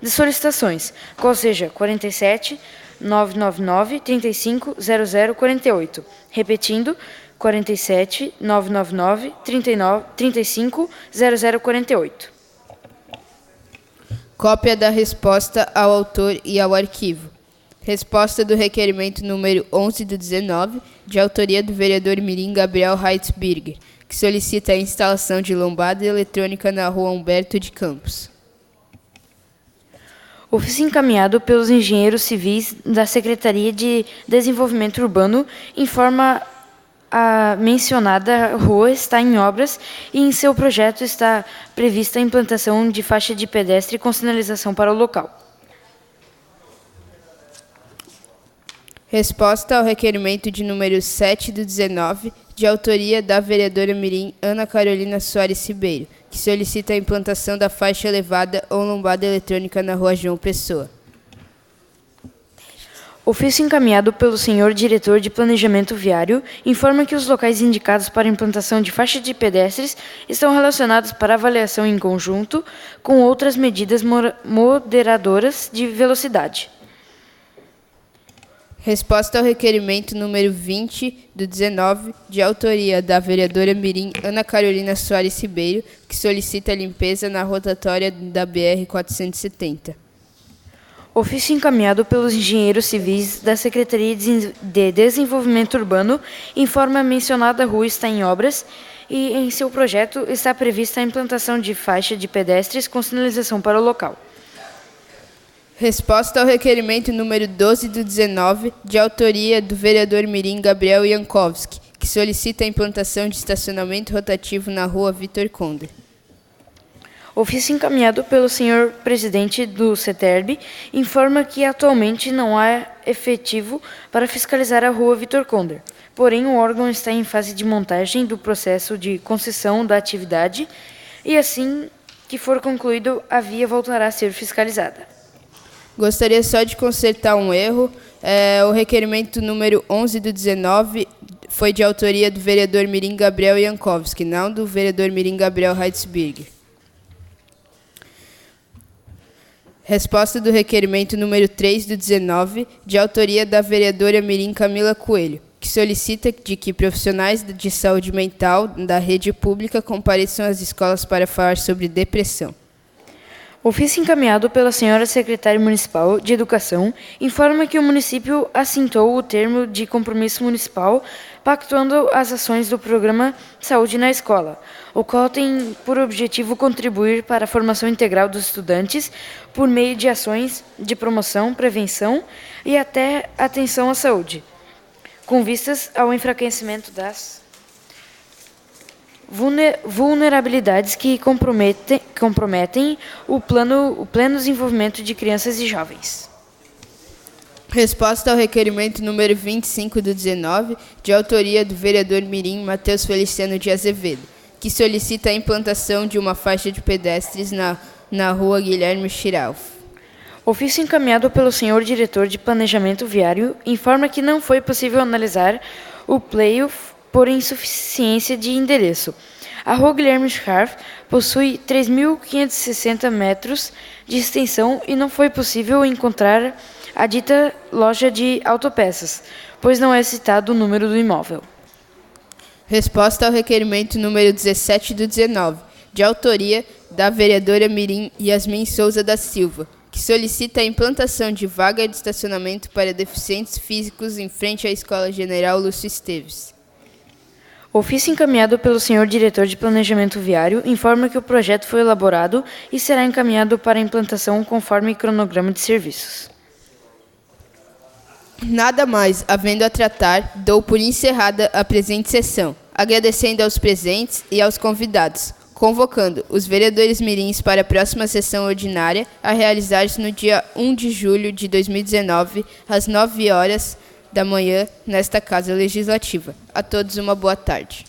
Speaker 11: de solicitações, qual seja 47 999 35 0048. Repetindo, 47 999 35 0048.
Speaker 1: Cópia da resposta ao autor e ao arquivo. Resposta do requerimento número 11 do 19, de autoria do vereador mirim Gabriel Heitzberger, que solicita a instalação de lombada eletrônica na Rua Humberto de Campos.
Speaker 11: Ofício encaminhado pelos engenheiros civis da Secretaria de Desenvolvimento Urbano informa a mencionada rua está em obras e em seu projeto está prevista a implantação de faixa de pedestre com sinalização para o local.
Speaker 1: Resposta ao requerimento de número 7 do 19, de autoria da vereadora mirim Ana Carolina Soares Ribeiro, que solicita a implantação da faixa elevada ou lombada eletrônica na Rua João Pessoa.
Speaker 11: Ofício encaminhado pelo senhor diretor de Planejamento Viário informa que os locais indicados para a implantação de faixa de pedestres estão relacionados para avaliação em conjunto com outras medidas moderadoras de velocidade.
Speaker 1: Resposta ao requerimento número 20 do 19, de autoria da vereadora mirim Ana Carolina Soares Ribeiro, que solicita a limpeza na rotatória da BR-470.
Speaker 11: Ofício encaminhado pelos engenheiros civis da Secretaria de Desenvolvimento Urbano informa a mencionada rua está em obras e em seu projeto está prevista a implantação de faixa de pedestres com sinalização para o local.
Speaker 1: Resposta ao requerimento número 12 do 19, de autoria do vereador mirim Gabriel Jankowski, que solicita a implantação de estacionamento rotativo na Rua Vitor Conde.
Speaker 11: Ofício encaminhado pelo senhor presidente do CETERB informa que atualmente não há efetivo para fiscalizar a Rua Vitor Conde. Porém, o órgão está em fase de montagem do processo de concessão da atividade e assim que for concluído, a via voltará a ser fiscalizada.
Speaker 1: Gostaria só de consertar um erro. O requerimento número 11 do 19 foi de autoria do vereador mirim Gabriel Jankowski, não do vereador mirim Gabriel Heitzberger. Resposta do requerimento número 3 do 19, de autoria da vereadora mirim Camila Coelho, que solicita de que profissionais de saúde mental da rede pública compareçam às escolas para falar sobre depressão.
Speaker 11: Ofício encaminhado pela senhora secretária municipal de Educação informa que o município assintou o termo de compromisso municipal pactuando as ações do programa Saúde na Escola, o qual tem por objetivo contribuir para a formação integral dos estudantes por meio de ações de promoção, prevenção e até atenção à saúde, com vistas ao enfraquecimento das vulnerabilidades que comprometem o pleno desenvolvimento de crianças e jovens.
Speaker 1: Resposta ao requerimento número 25 do 19, de autoria do vereador mirim Matheus Feliciano de Azevedo, que solicita a implantação de uma faixa de pedestres na rua Guilherme Chiralf.
Speaker 11: Ofício encaminhado pelo senhor diretor de Planejamento Viário informa que não foi possível analisar o pleito por insuficiência de endereço. A rua Guilherme Chiralf possui 3.560 metros de extensão e não foi possível encontrar a dita loja de autopeças, pois não é citado o número do imóvel.
Speaker 1: Resposta ao requerimento número 17 do 19, de autoria da vereadora mirim Yasmin Souza da Silva, que solicita a implantação de vaga de estacionamento para deficientes físicos em frente à Escola General Lúcio Esteves.
Speaker 11: Ofício encaminhado pelo senhor diretor de Planejamento Viário informa que o projeto foi elaborado e será encaminhado para implantação conforme cronograma de serviços.
Speaker 1: Nada mais havendo a tratar, dou por encerrada a presente sessão, agradecendo aos presentes e aos convidados, convocando os vereadores mirins para a próxima sessão ordinária a realizar-se no dia 1 de julho de 2019, às 9 horas da manhã, nesta Casa Legislativa. A todos uma boa tarde.